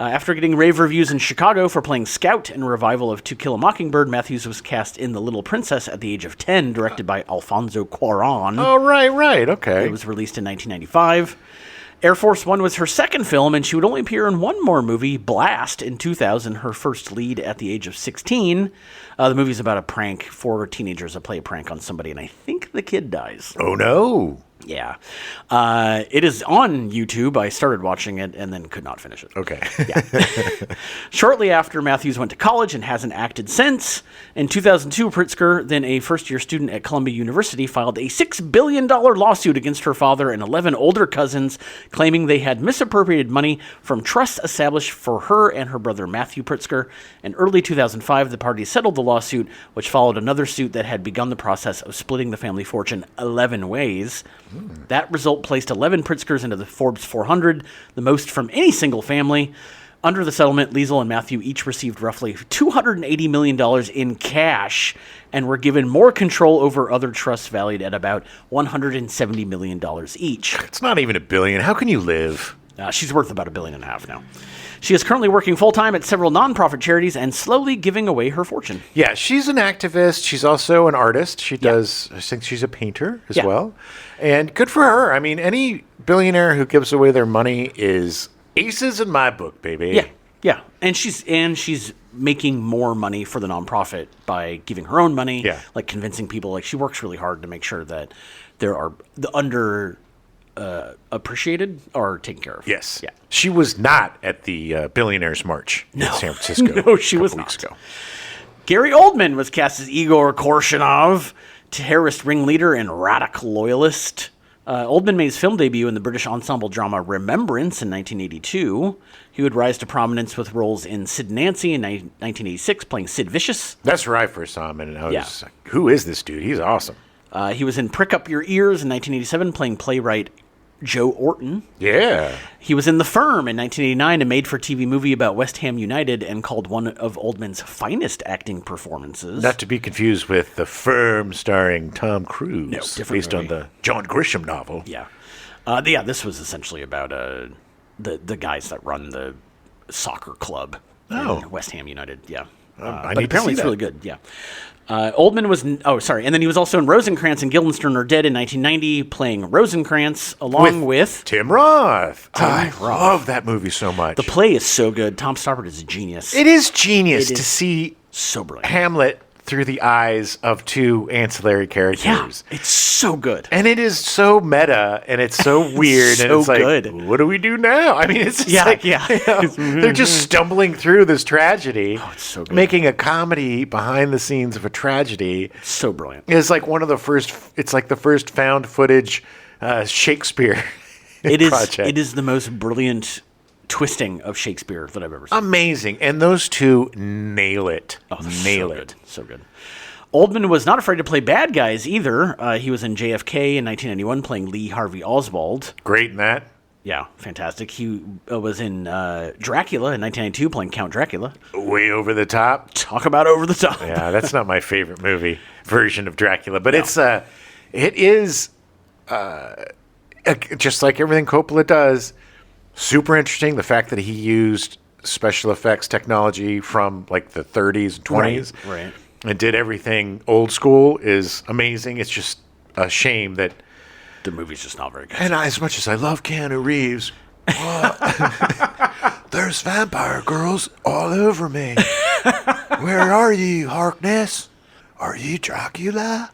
After getting rave reviews in Chicago for playing Scout in a revival of To Kill a Mockingbird, Matthews was cast in The Little Princess at the age of 10, directed by Alfonso Cuarón. Oh, right, okay. It was released in 1995. Air Force One was her second film, and she would only appear in one more movie, Blast, in 2000, her first lead at the age of 16. The movie's about a prank, 4 teenagers that play a prank on somebody, and I think the kid dies. Oh, no. Yeah. It is on YouTube. I started watching it and then could not finish it. Okay. Yeah. Shortly after, Matthews went to college and hasn't acted since. In 2002, Pritzker, then a first-year student at Columbia University, filed a $6 billion lawsuit against her father and 11 older cousins, claiming they had misappropriated money from trusts established for her and her brother Matthew Pritzker. In early 2005, the parties settled the lawsuit, which followed another suit that had begun the process of splitting the family fortune 11 ways. That result placed 11 Pritzkers into the Forbes 400, the most from any single family. Under the settlement, Liesel and Matthew each received roughly $280 million in cash and were given more control over other trusts valued at about $170 million each. It's not even $1 billion. How can you live? She's worth about $1.5 billion now. She is currently working full-time at several nonprofit charities and slowly giving away her fortune. Yeah, she's an activist. She's also an artist. She does, I think she's a painter as well. And good for her. I mean, any billionaire who gives away their money is aces in my book, baby. Yeah. And she's making more money for the nonprofit by giving her own money, like convincing people. Like, she works really hard to make sure that there are the appreciated are taken care of. Yes. Yeah. She was not at the Billionaires March in San Francisco. No, she was not. Ago. Gary Oldman was cast as Igor Korshunov, terrorist ringleader and radical loyalist. Oldman made his film debut in the British ensemble drama Remembrance in 1982. He would rise to prominence with roles in Sid and Nancy in 1986, playing Sid Vicious. That's where I first saw him, and I was like, who is this dude? He's awesome. He was in Prick Up Your Ears in 1987, playing playwright Joe Orton. Yeah. He was in The Firm in 1989, a made-for-TV movie about West Ham United and called one of Oldman's finest acting performances. Not to be confused with The Firm starring Tom Cruise. No, different based movie. on the John Grisham novel. Yeah. This was essentially about the guys that run the soccer club in West Ham United. Yeah. I But need to apparently see it's really that. good. Yeah. Oldman was... and then he was also in Rosencrantz and Guildenstern Are Dead in 1990, playing Rosencrantz along with Tim Roth. I Roth. love that movie so much. The play is so good. Tom Stoppard is a genius. It is genius It to is see so brilliant. Hamlet through the eyes of two ancillary characters. Yeah, it's so good. And it is so meta, and it's so weird, and so it's like, good. what do we do now? I mean, it's just Yeah, like, yeah. they're just stumbling through this tragedy, it's so good. making a comedy behind the scenes of a tragedy. So brilliant. It's like one of the first. It's like the first found footage Shakespeare project. It is the most brilliant twisting of Shakespeare that I've ever seen. Amazing, and those two nail it. Nail it. Good. So good. Oldman was not afraid to play bad guys either. He was in JFK in 1991 playing Lee Harvey Oswald. Great in that. Yeah, fantastic. He was in Dracula in 1992 playing Count Dracula. Way over the top. Talk about over the top. Yeah, that's not my favorite movie version of Dracula, but it is just like everything Coppola does. Super interesting. The fact that he used special effects technology from like the 30s and 20s, Right. and did everything old school is amazing. It's just a shame that. The movie's just not very good. And as much as I love Keanu Reeves, there's vampire girls all over me. Where are you, Harkness? Are you Dracula?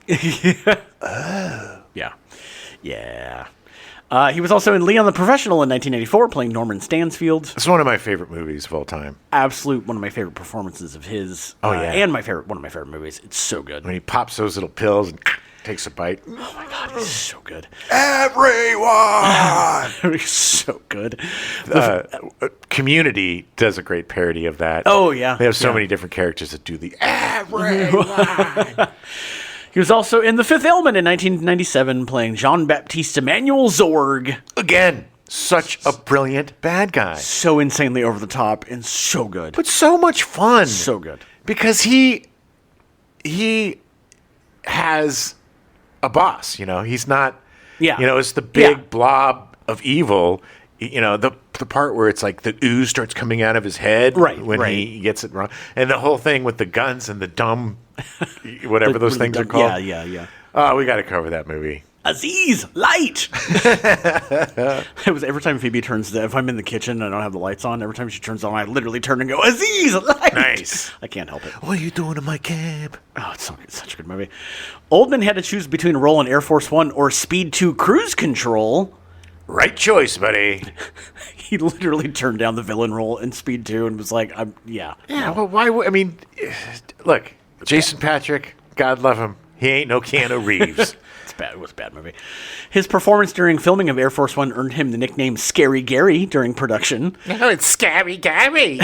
Yeah. Yeah. He was also in Leon the Professional in 1984 playing Norman Stansfield. It's one of my favorite movies of all time. Absolute one of my favorite performances of his. Oh, yeah. And one of my favorite movies. It's so good. When he pops those little pills and takes a bite. Oh my god, it's so good. Everyone! It's so good. Community does a great parody of that. Oh, yeah. They have so Yeah. many different characters that do the everyone. He was also in The Fifth Element in 1997 playing Jean-Baptiste Emmanuel Zorg. Again, such a brilliant bad guy. So insanely over the top and so good. But so much fun. So good. Because he has a boss, he's not, Yeah. it's the big Yeah. blob of evil, the part where it's like the ooze starts coming out of his head when he gets it wrong. And the whole thing with the guns and the dumb, whatever those Really things are dumb- called. Yeah. Oh, we got to cover that movie. Aziz, light! It was every time Phoebe turns, if I'm in the kitchen and I don't have the lights on, every time she turns on, I literally turn and go, Aziz, light! Nice. I can't help it. What are you doing in my cab? Oh, it's such a good movie. Oldman had to choose between a role in Air Force One or Speed 2 Cruise Control. Right choice, buddy. He literally turned down the villain role in Speed 2 and was like, yeah. Yeah, well, why would, look, Jason Patrick, God love him. He ain't no Keanu Reeves. It's bad. It was a bad movie. His performance during filming of Air Force One earned him the nickname Scary Gary during production. No, it's Scary Gary.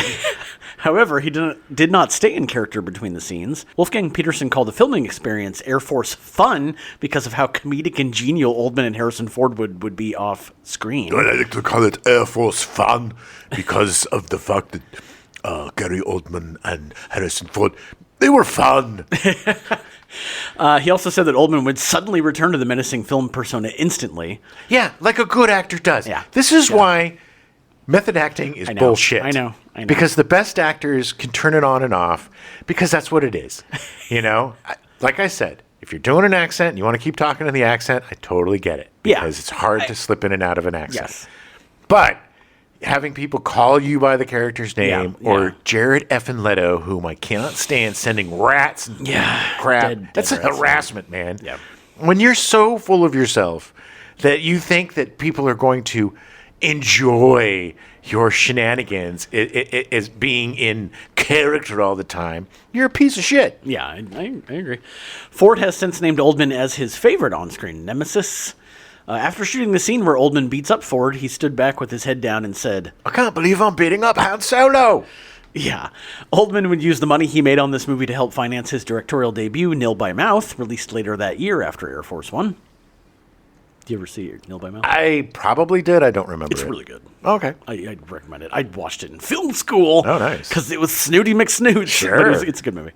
However, he did not stay in character between the scenes. Wolfgang Peterson called the filming experience Air Force fun because of how comedic and genial Oldman and Harrison Ford would be off screen. I like to call it Air Force fun because of the fact that Gary Oldman and Harrison Ford, they were fun. He also said that Oldman would suddenly return to the menacing film persona instantly. Yeah, like a good actor does. Yeah. This is why method acting is I know. bullshit. I know. Because the best actors can turn it on and off because that's what it is. Like I said, if you're doing an accent and you want to keep talking in the accent, I totally get it. Yeah. Because it's hard to slip in and out of an accent. Yes. But having people call you by the character's name or yeah. Jared effing Leto, whom I cannot stand, sending rats and crap. Dead That's a rats. harassment, man. Yeah. When you're so full of yourself that you think that people are going to enjoy your shenanigans as being in character all the time, you're a piece of shit. Yeah, I agree. Ford has since named Oldman as his favorite on-screen nemesis. After shooting the scene where Oldman beats up Ford, he stood back with his head down and said, I can't believe I'm beating up Han Solo. yeah. Oldman would use the money he made on this movie to help finance his directorial debut, Nil by Mouth, released later that year after Air Force One. Do you ever see it, Nil by Mouth? I probably did. I don't remember It's it. really good. Okay. I'd recommend it. I watched it in film school. Oh, nice. Because it was Snooty McSnoots. Sure. But it's a good movie.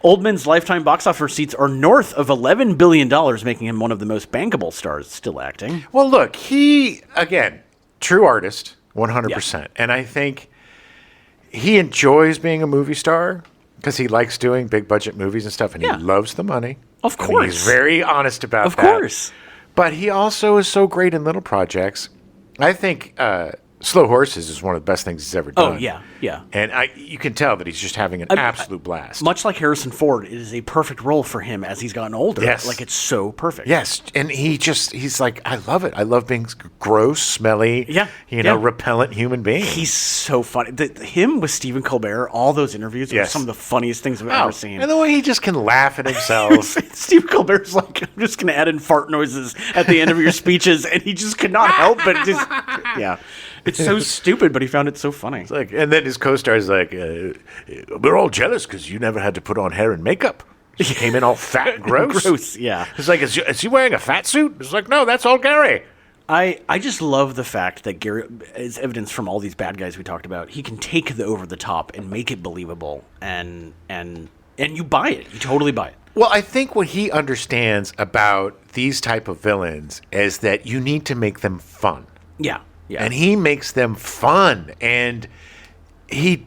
Oldman's lifetime box office receipts are north of $11 billion, making him one of the most bankable stars still acting. Well, look, he, again, true artist, 100%. And I think he enjoys being a movie star because he likes doing big budget movies and stuff, and he loves the money. Of I mean, course. he's very honest about Of that. course. But he also is so great in little projects. I think Slow Horses is one of the best things he's ever done. Oh, yeah, yeah. And you can tell that he's just having an absolute blast. Much like Harrison Ford, it is a perfect role for him as he's gotten older. Yes. Like, it's so perfect. Yes, and he's like, I love it. I love being gross, smelly, repellent human being. He's so funny. Him with Stephen Colbert, all those interviews are some of the funniest things I've ever seen. And the way he just can laugh at himself. Stephen Colbert's like, I'm just going to add in fart noises at the end of your speeches, and he just could not help but just, It's so stupid, but he found it so funny. It's like, and then his co-star's like, we're all jealous because you never had to put on hair and makeup. She came in all fat and gross. Gross, yeah. It's like, is he wearing a fat suit? It's like, no, that's all Gary. I just love the fact that Gary, as evidence from all these bad guys we talked about, he can take the over the top and make it believable, and you buy it. You totally buy it. Well, I think what he understands about these type of villains is that you need to make them fun. Yeah. Yeah. And he makes them fun. And the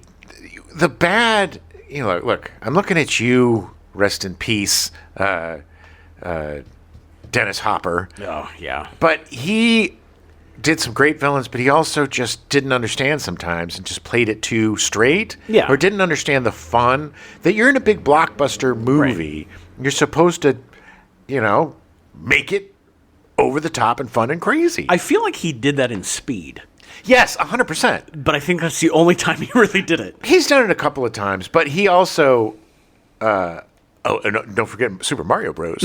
bad, look, I'm looking at you, rest in peace, Dennis Hopper. Oh, yeah. But he did some great villains, but he also just didn't understand sometimes and just played it too straight. Yeah. Or didn't understand the fun that you're in a big blockbuster movie. Right. You're supposed to, make it over the top and fun and crazy. I feel like he did that in Speed. Yes, 100%. But I think that's the only time he really did it. He's done it a couple of times, but he also, and don't forget Super Mario Bros.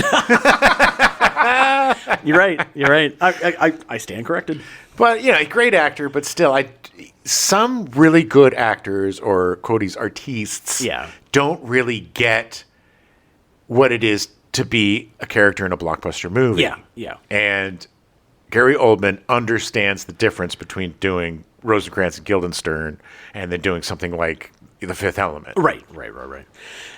You're right. I stand corrected. But, great actor, but still, some really good actors or quotes artistes don't really get what it is to be a character in a blockbuster movie. Yeah. And Gary Oldman understands the difference between doing Rosencrantz and Guildenstern and then doing something like The Fifth Element. Right.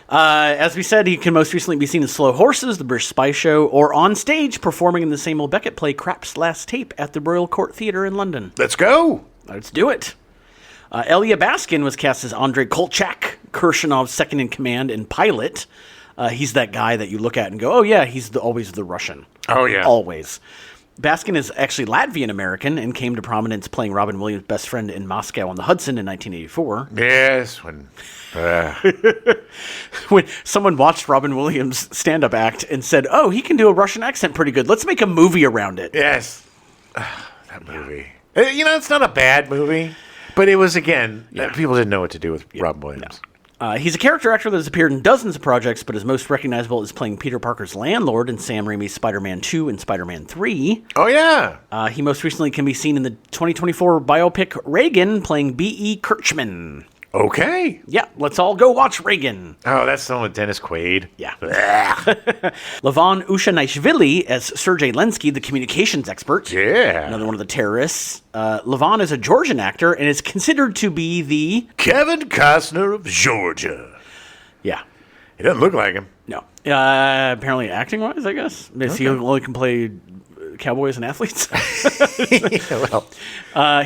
As we said, he can most recently be seen in Slow Horses, The British Spy Show, or on stage performing in the Samuel Beckett play Crapp's Last Tape at the Royal Court Theatre in London. Let's go! Let's do it. Elia Baskin was cast as Andrei Kolchak, Kirshanov's second-in-command and pilot. He's that guy that you look at and go, oh, yeah, he's always the Russian. Oh, yeah. Always. Baskin is actually Latvian-American and came to prominence playing Robin Williams' best friend in Moscow on the Hudson in 1984. Yes, when someone watched Robin Williams' stand-up act and said, oh, he can do a Russian accent pretty good. Let's make a movie around it. Yes. That movie. It's not a bad movie, but it was, again, people didn't know what to do with Robin Williams. No. He's a character actor that has appeared in dozens of projects, but is most recognizable as playing Peter Parker's landlord in Sam Raimi's Spider-Man 2 and Spider-Man 3. Oh, yeah. He most recently can be seen in the 2024 biopic Reagan, playing B.E. Kirchman. Okay. Yeah, let's all go watch Reagan. Oh, that's the one with Dennis Quaid. Yeah. Levon Ushanishvili as Sergei Lenski, the communications expert. Yeah. Another one of the terrorists. Levon is a Georgian actor and is considered to be the... Kevin Costner of Georgia. Yeah. He doesn't look like him. No. Apparently acting-wise, I guess. He only can play cowboys and athletes.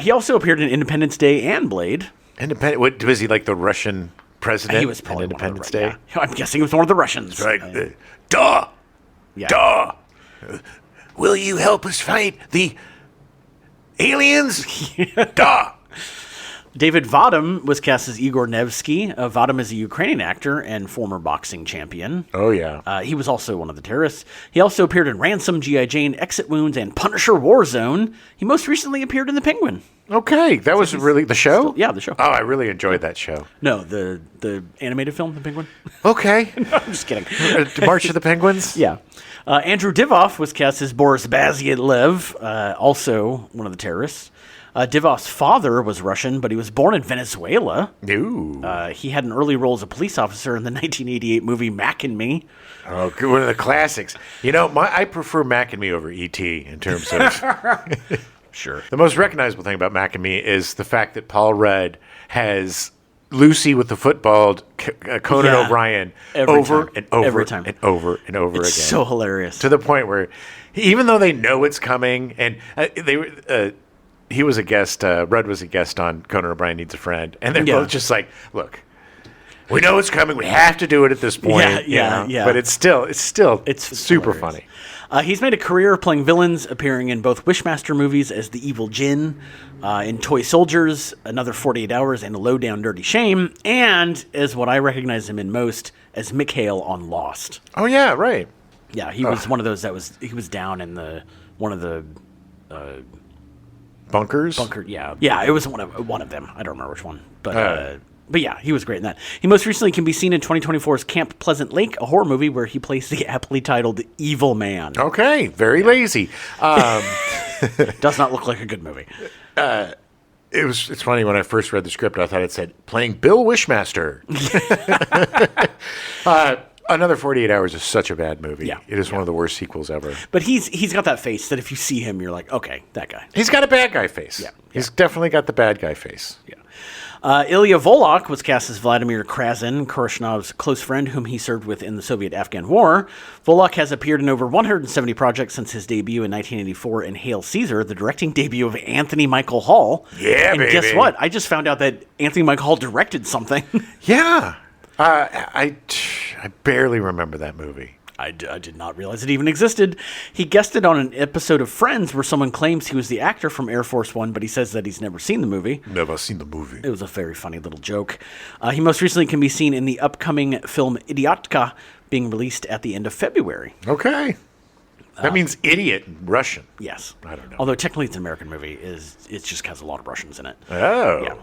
He also appeared in Independence Day and Blade. What was he, like the Russian president? He was probably Independence Day. Yeah. I'm guessing he was one of the Russians. Right. Duh. Yeah. Duh. Will you help us fight the aliens? Duh. David Vadim was cast as Igor Nevsky. Vadim is a Ukrainian actor and former boxing champion. Oh, yeah. He was also one of the terrorists. He also appeared in Ransom, G.I. Jane, Exit Wounds, and Punisher Warzone. He most recently appeared in The Penguin. Okay, that was really the show? Yeah, the show. Oh, I really enjoyed that show. No, the animated film, The Penguin. Okay. No, I'm just kidding. March of the Penguins? Yeah. Andrew Divoff was cast as Boris Baziev, also one of the terrorists. Divos' father was Russian, but he was born in Venezuela. Ooh. He had an early role as a police officer in the 1988 movie Mac and Me. Oh, good. One of the classics. I prefer Mac and Me over E.T. in terms of... Sure. The most recognizable thing about Mac and Me is the fact that Paul Rudd has Lucy with the footballed Conan O'Brien over and over and over and over again. It's so hilarious. To the point where, even though they know it's coming, and he was a guest, Rudd was a guest on Conan O'Brien Needs a Friend, and they're both just like, look, we know it's coming. We have to do it at this point. Yeah. But it's still super funny. He's made a career playing villains, appearing in both Wishmaster movies as the evil Jin, in Toy Soldiers, Another 48 Hours, and A Low Down Dirty Shame, and as what I recognize him in most, as Mikhail on Lost. Oh, yeah, right. Yeah, he was one of those he was down in one of the... Bunkers? Yeah, it was one of them. I don't remember which one. But yeah, he was great in that. He most recently can be seen in 2024's Camp Pleasant Lake, a horror movie where he plays the aptly titled Evil Man. Okay, very lazy. Does not look like a good movie. It's funny, when I first read the script, I thought it said, playing Bill Wishmaster. Another 48 Hours is such a bad movie. Yeah, it is one of the worst sequels ever. But he's got that face that if you see him, you're like, okay, that guy. He's got a bad guy face. Yeah. He's definitely got the bad guy face. Yeah. Ilya Volok was cast as Vladimir Krazin, Khrushchev's close friend whom he served with in the Soviet-Afghan War. Volok has appeared in over 170 projects since his debut in 1984 in Hail Caesar, the directing debut of Anthony Michael Hall. Yeah, and baby. Guess what? I just found out that Anthony Michael Hall directed something. Yeah. I barely remember that movie. I did not realize it even existed. He guested on an episode of Friends where someone claims he was the actor from Air Force One, but he says that he's never seen the movie. Never seen the movie. It was a very funny little joke. He most recently can be seen in the upcoming film Idiotka, being released at the end of February. Okay. That means idiot in Russian. Yes. I don't know. Although technically it's an American movie. It just has a lot of Russians in it. Oh. Yeah.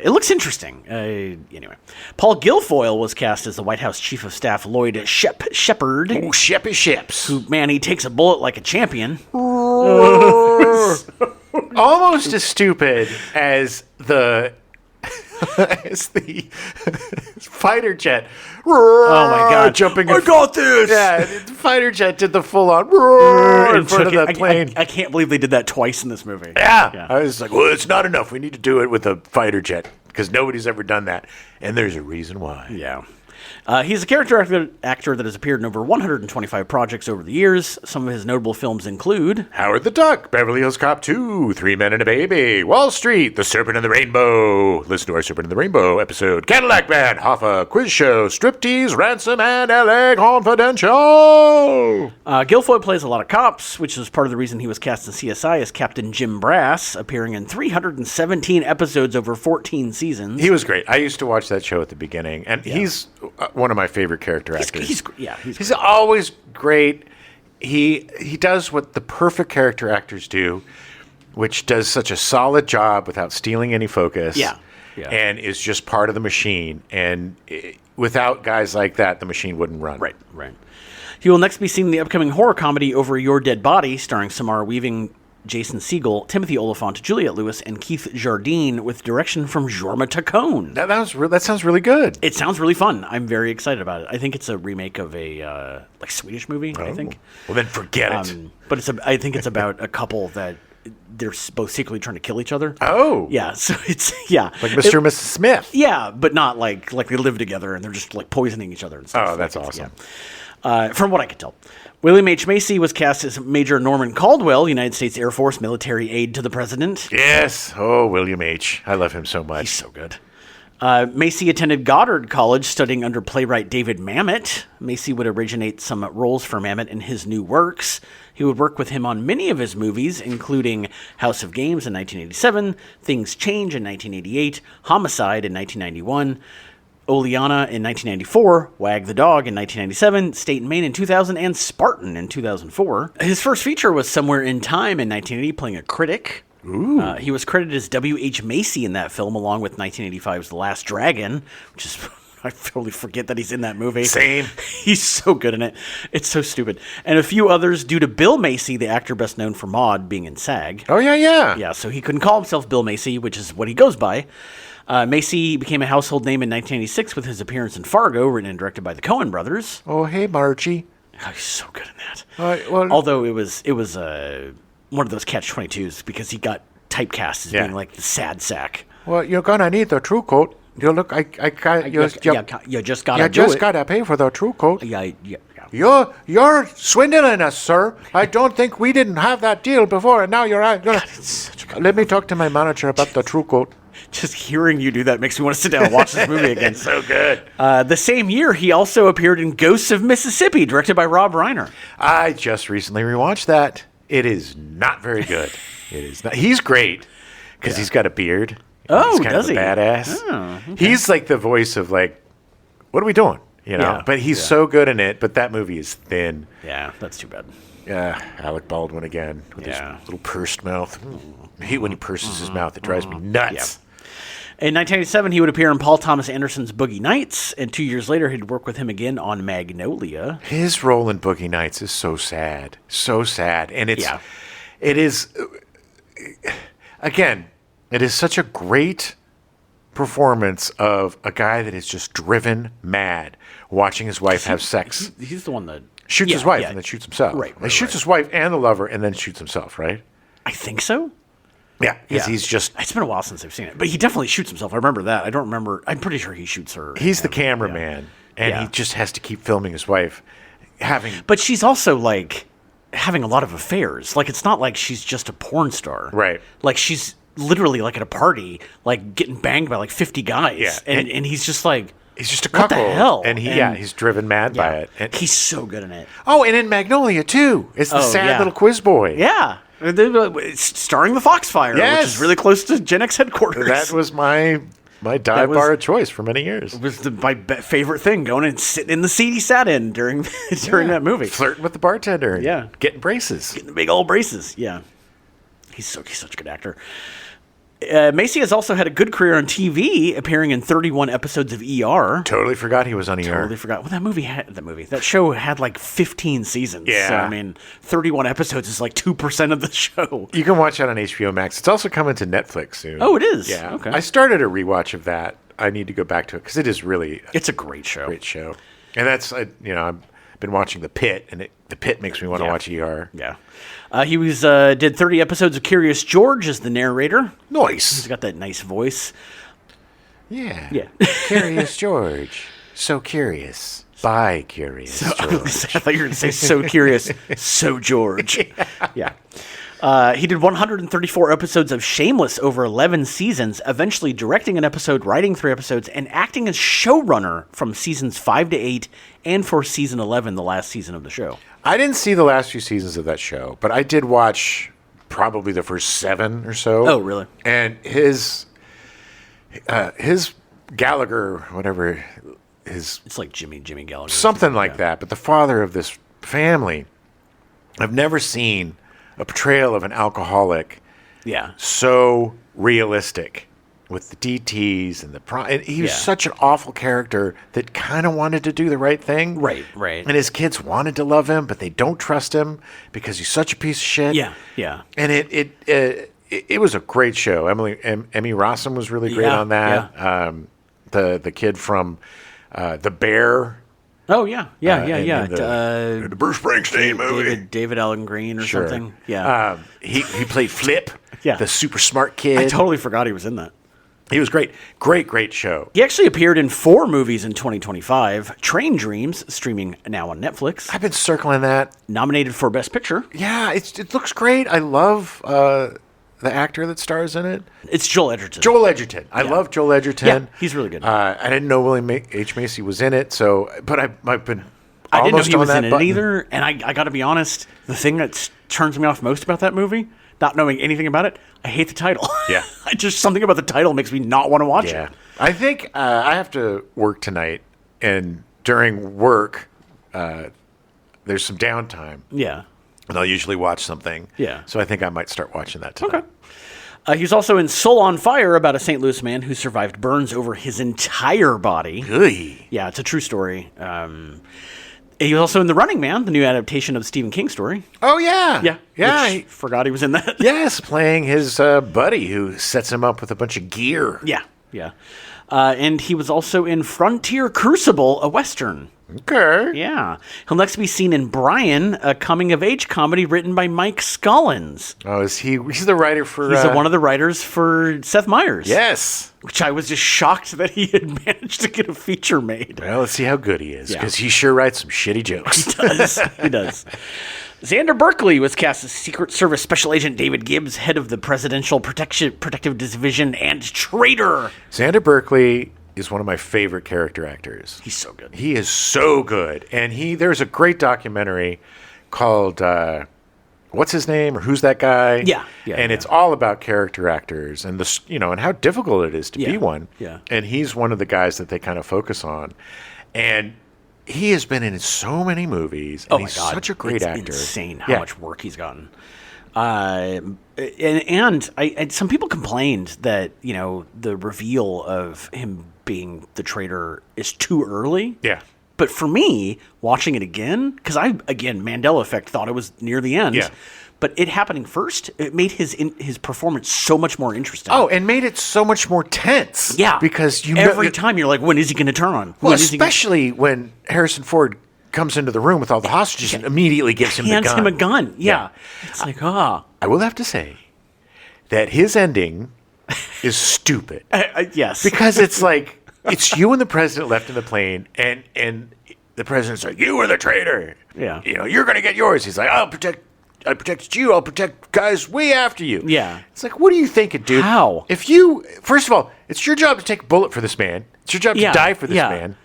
It looks interesting. Anyway, Paul Guilfoyle was cast as the White House Chief of Staff Lloyd Shepard. Oh, Sheppy Ships. Who, man, he takes a bullet like a champion. Almost as stupid as the fighter jet. Oh my God! Jumping! I got this. Yeah, the fighter jet did the full on in front of the plane. I can't believe they did that twice in this movie. Yeah, I was like, well, it's not enough. We need to do it with a fighter jet because nobody's ever done that, and there's a reason why. Yeah. He's a character actor that has appeared in over 125 projects over the years. Some of his notable films include Howard the Duck, Beverly Hills Cop 2, 3 Men and a Baby, Wall Street, The Serpent and the Rainbow. Listen to our Serpent and the Rainbow episode. Cadillac Band, Hoffa, Quiz Show, Striptease, Ransom, and LA Confidential. Guilfoyle plays a lot of cops, which is part of the reason he was cast in CSI as Captain Jim Brass, appearing in 317 episodes over 14 seasons. He was great. I used to watch that show at the beginning, and he's one of my favorite character actors. He's always great. He does what the perfect character actors do, which does such a solid job without stealing any focus. Yeah. And is just part of the machine. And without guys like that, the machine wouldn't run. Right. He will next be seen in the upcoming horror comedy Over Your Dead Body, starring Samara Weaving, Jason Segel, Timothy Oliphant, Juliette Lewis, and Keith Jardine, with direction from Jorma Taccone. That sounds really good. It sounds really fun. I'm very excited about it. I think it's a remake of a Swedish movie. I think. Well, then forget it. But I think it's about a couple that they're both secretly trying to kill each other. Oh, yeah. So it's like Mr. and Mrs. Smith. Yeah, but not like they live together and they're just like poisoning each other and stuff. Oh, that's awesome. Yeah. From what I could tell. William H. Macy was cast as Major Norman Caldwell, United States Air Force military aide to the president. Yes. Oh, William H. I love him so much. He's so good. Macy attended Goddard College studying under playwright David Mamet. Macy would originate some roles for Mamet in his new works. He would work with him on many of his movies, including House of Games in 1987, Things Change in 1988, Homicide in 1991, Oleana in 1994, Wag the Dog in 1997, State and Maine in 2000, and Spartan in 2004. His first feature was Somewhere in Time in 1980, playing a critic. Ooh. He was credited as W.H. Macy in that film, along with 1985's The Last Dragon, which is I totally forget that he's in that movie. Same. He's so good in it. It's so stupid. And a few others due to Bill Macy, the actor best known for Maude, being in SAG. Oh, yeah. Yeah, so he couldn't call himself Bill Macy, which is what he goes by. Macy became a household name in 1986 with his appearance in Fargo, written and directed by the Coen brothers. Oh, hey, Margie. Oh, he's so good in that. Well, Although it was one of those catch-22s because he got typecast as being like the sad sack. well, you're gonna need the true coat. You look, you just gotta gotta pay for the true coat. Yeah. You're swindling us, sir. I don't think we didn't have that deal before, and now you're out. Let me talk to my manager about the true coat. Just hearing you do that makes me want to sit down and watch this movie again. So good. The same year, he also appeared in Ghosts of Mississippi, directed by Rob Reiner. I just recently rewatched that. It is not very good. It is not. He's great because he's got a beard. Oh, he's kind does of a he? badass. Oh, okay. He's like the voice of like, what are we doing? You know. Yeah, But he's so good in it. But that movie is thin. Yeah, that's too bad. Yeah, Alec Baldwin again with his little pursed mouth. I hate when he purses his mouth. It drives me nuts. In 1987, he would appear in Paul Thomas Anderson's Boogie Nights, and 2 years later, he'd work with him again on Magnolia. His role in Boogie Nights is so sad, and it is again, it is such a great performance of a guy that is just driven mad watching his wife have sex. He's the one that Shoots his wife and then shoots himself. Right. He shoots his wife and the lover and then shoots himself, right? I think so. Yeah, because he's just... It's been a while since I've seen it, but he definitely shoots himself. I remember that. I don't remember... I'm pretty sure he shoots her. He's the cameraman, and he just has to keep filming his wife having... But she's also, like, having a lot of affairs. Like, it's not like she's just a porn star. Right. Like, she's literally, like, at a party, like, getting banged by, like, 50 guys. Yeah. And he's just, like... He's just a what cuckold. the hell? And he's driven mad by it. And he's so good in it. oh, and in Magnolia, too. It's the sad little quiz boy. Yeah. It's starring the Foxfire, Yes. which is really close to Gen X headquarters. That was my dive bar of choice for many years. It was my favorite thing, going and sitting in the seat he sat in during that movie. Flirting with the bartender. And getting braces. Getting the big old braces. Yeah. He's such a good actor. Macy has also had a good career on TV, appearing in 31 episodes of ER. Totally forgot he was on ER. Totally forgot. Well, that show had like 15 seasons. Yeah. So, I mean, 31 episodes is like 2% of the show. You can watch that on HBO Max. It's also coming to Netflix soon. Oh, it is? Yeah. Okay. I started a rewatch of that. I need to go back to it because it is really It's a great show. great show. And that's, I've been watching The Pit, and The Pit makes me want to watch ER. Yeah. He did 30 episodes of Curious George as the narrator. Nice. He's got that nice voice. Yeah. Yeah. Curious George. So curious. By Curious George. I thought you were going to say so curious, so George. Yeah. He did 134 episodes of Shameless over 11 seasons, eventually directing an episode, writing 3 episodes, and acting as showrunner from seasons 5 to 8 and for season 11, the last season of the show. I didn't see the last few seasons of that show, but I did watch probably the first 7 or so. Oh, really? And his Gallagher, whatever his... It's like Jimmy Gallagher. Something like that, but the father of this family, I've never seen a portrayal of an alcoholic so realistic with the DTs and and he was such an awful character that kind of wanted to do the right thing. Right. And his kids wanted to love him, but they don't trust him because he's such a piece of shit. Yeah. And it was a great show. Emmy Rossum was really great on that. Yeah. The kid from The Bear. Oh, yeah. The Bruce Springsteen movie. David Allen Green or something. Yeah. He played Flip, the super smart kid. I totally forgot he was in that. He was great. Great show. He actually appeared in 4 movies in 2025. Train Dreams, streaming now on Netflix. I've been circling that. Nominated for Best Picture. Yeah, it looks great. I love the actor that stars in it. It's Joel Edgerton. I love Joel Edgerton. Yeah, he's really good. I didn't know William H. Macy was in it, but I've been I didn't know he was in it button. either, and I got to be honest, the thing that turns me off most about that movie, not knowing anything about it, I hate the title. Yeah. Just something about the title makes me not want to watch Yeah. it. I think I have to work tonight, and during work, there's some downtime. Yeah. And I'll usually watch something. Yeah. So I think I might start watching that tonight. Okay. He was also in Soul on Fire, about a St. Louis man who survived burns over his entire body. Oy. Yeah, it's a true story. He was also in The Running Man, the new adaptation of the Stephen King story. Oh, yeah. Yeah. Yeah. Which, forgot he was in that. Yes, playing his buddy who sets him up with a bunch of gear. Yeah, yeah. And he was also in Frontier Crucible, a Western. Okay. Yeah. He'll next be seen in Brian, a coming-of-age comedy written by Mike Scollins. Oh, he's the writer for... He's one of the writers for Seth Meyers. Yes. Which I was just shocked that he had managed to get a feature made. Well, let's see how good he is, Yeah. because he sure writes some shitty jokes. He does. He does. Xander Berkeley was cast as Secret Service Special Agent David Gibbs, head of the Presidential Protective Division and traitor. Xander Berkeley is one of my favorite character actors. He's so good. He is so good. And there's a great documentary called What's His Name or Who's That Guy? Yeah. And it's all about character actors and and how difficult it is to be one. Yeah. And he's one of the guys that they kind of focus on. And he has been in so many movies. And he's such a great actor. It's insane how much work he's gotten. And some people complained that, the reveal of him being the traitor is too early. Yeah. But for me, watching it again, because Mandela effect, thought it was near the end. Yeah. But it happening first, it made his performance so much more interesting. Oh, and made it so much more tense. Yeah. Because every time you're like, when is he going to turn on? Well, especially when Harrison Ford comes into the room with all the hostages and immediately gives him the gun. Hands him a gun. Yeah. It's like, I will have to say that his ending is stupid. Yes. Because it's like, it's you and the president left in the plane, and the president's like, you were the traitor. Yeah. You're going to get yours. He's like, I protected you. I'll protect guys way after you. Yeah. It's like, what are you thinking, dude? How? First of all, it's your job to take a bullet for this man. It's your job to die for this man.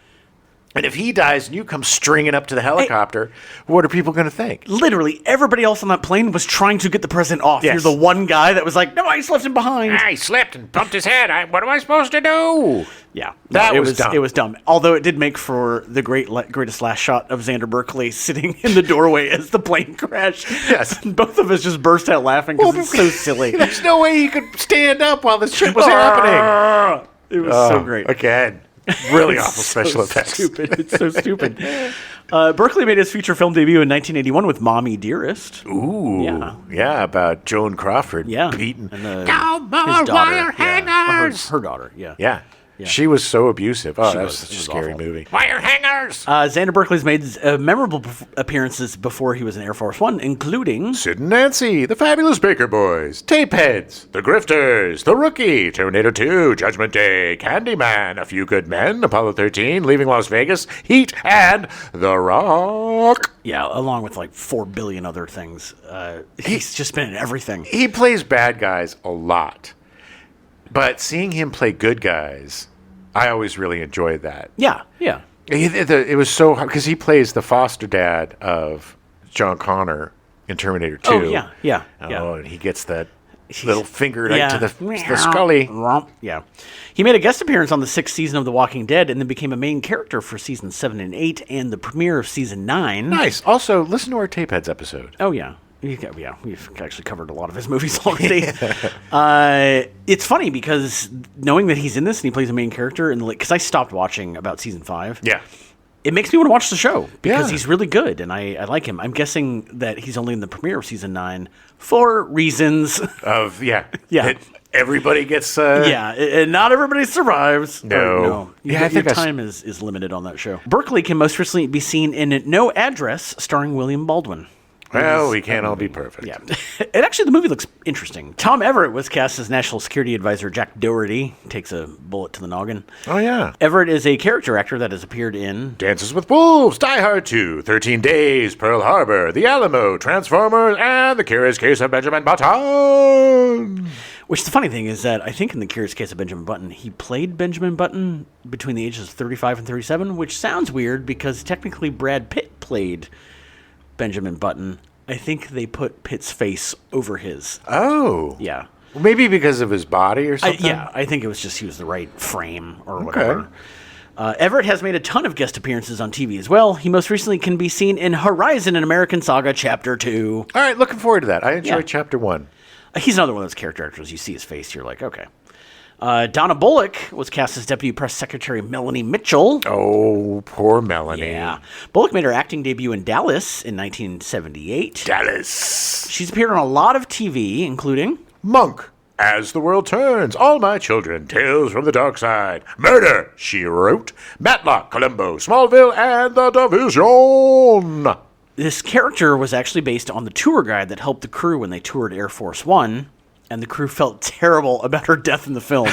And if he dies and you come stringing up to the helicopter, what are people going to think? Literally, everybody else on that plane was trying to get the president off. Yes. You're the one guy that was like, no, I just left him behind. He slipped and bumped his head. What am I supposed to do? Yeah. That was dumb. It was dumb. Although it did make for the greatest last shot of Xander Berkeley sitting in the doorway as the plane crashed. Yes. And both of us just burst out laughing because it's so silly. There's no way he could stand up while this shit was happening. It was so great. Again. Really awful special effects. Stupid. It's so stupid. Berkeley made his feature film debut in 1981 with Mommy Dearest. Ooh. Yeah, about Joan Crawford beating and his more daughter. wire hangers. Her daughter, yeah. Yeah. She was so abusive. Oh, that was such a was scary awful. movie. Wire hangers! Xander Berkeley's made memorable appearances before he was in Air Force One, including Sid and Nancy, The Fabulous Baker Boys, Tapeheads, The Grifters, The Rookie, Terminator 2, Judgment Day, Candyman, A Few Good Men, Apollo 13, Leaving Las Vegas, Heat, and The Rock. Yeah, along with like 4 billion other things. He's just been in everything. He plays bad guys a lot. But seeing him play good guys, I always really enjoyed that. Yeah. It was so hard because he plays the foster dad of John Connor in Terminator 2. Oh, yeah. And he gets that little finger right to the scully. Yeah. He made a guest appearance on the 6th season of The Walking Dead and then became a main character for seasons 7 and 8 and the premiere of season 9. Nice. Also, listen to our Tapeheads episode. Oh, yeah. We've actually covered a lot of his movies already. It's funny because knowing that he's in this and he plays a main character, because I stopped watching about season 5. Yeah. It makes me want to watch the show because Yeah. he's really good and I like him. I'm guessing that he's only in the premiere of season 9 for reasons. That everybody gets. And not everybody survives. No. Your time is limited on that show. Berkeley can most recently be seen in No Address, starring William Baldwin. Well, we can't all be perfect. Yeah. And actually, the movie looks interesting. Tom Everett was cast as National Security Advisor Jack Dougherty. Takes a bullet to the noggin. Oh, yeah. Everett is a character actor that has appeared in Dances with Wolves, Die Hard 2, 13 Days, Pearl Harbor, The Alamo, Transformers, and The Curious Case of Benjamin Button. Which the funny thing is that I think in The Curious Case of Benjamin Button, he played Benjamin Button between the ages of 35 and 37, which sounds weird because technically Brad Pitt played Benjamin Button. I think they put Pitt's face over his. Oh. Yeah. Maybe because of his body or something? I think it was just he was the right frame or whatever. Everett has made a ton of guest appearances on TV as well. He most recently can be seen in Horizon: An American Saga Chapter 2. All right, looking forward to that. I enjoyed Chapter 1. He's another one of those character actors. You see his face, you're like, okay. Donna Bullock was cast as Deputy Press Secretary Melanie Mitchell. Oh, poor Melanie. Yeah. Bullock made her acting debut in Dallas in 1978. Dallas. She's appeared on a lot of TV, including Monk. As the World Turns, All My Children, Tales from the Dark Side, Murder, She Wrote, Matlock, Columbo, Smallville, and The Division. This character was actually based on the tour guide that helped the crew when they toured Air Force One, and the crew felt terrible about her death in the film.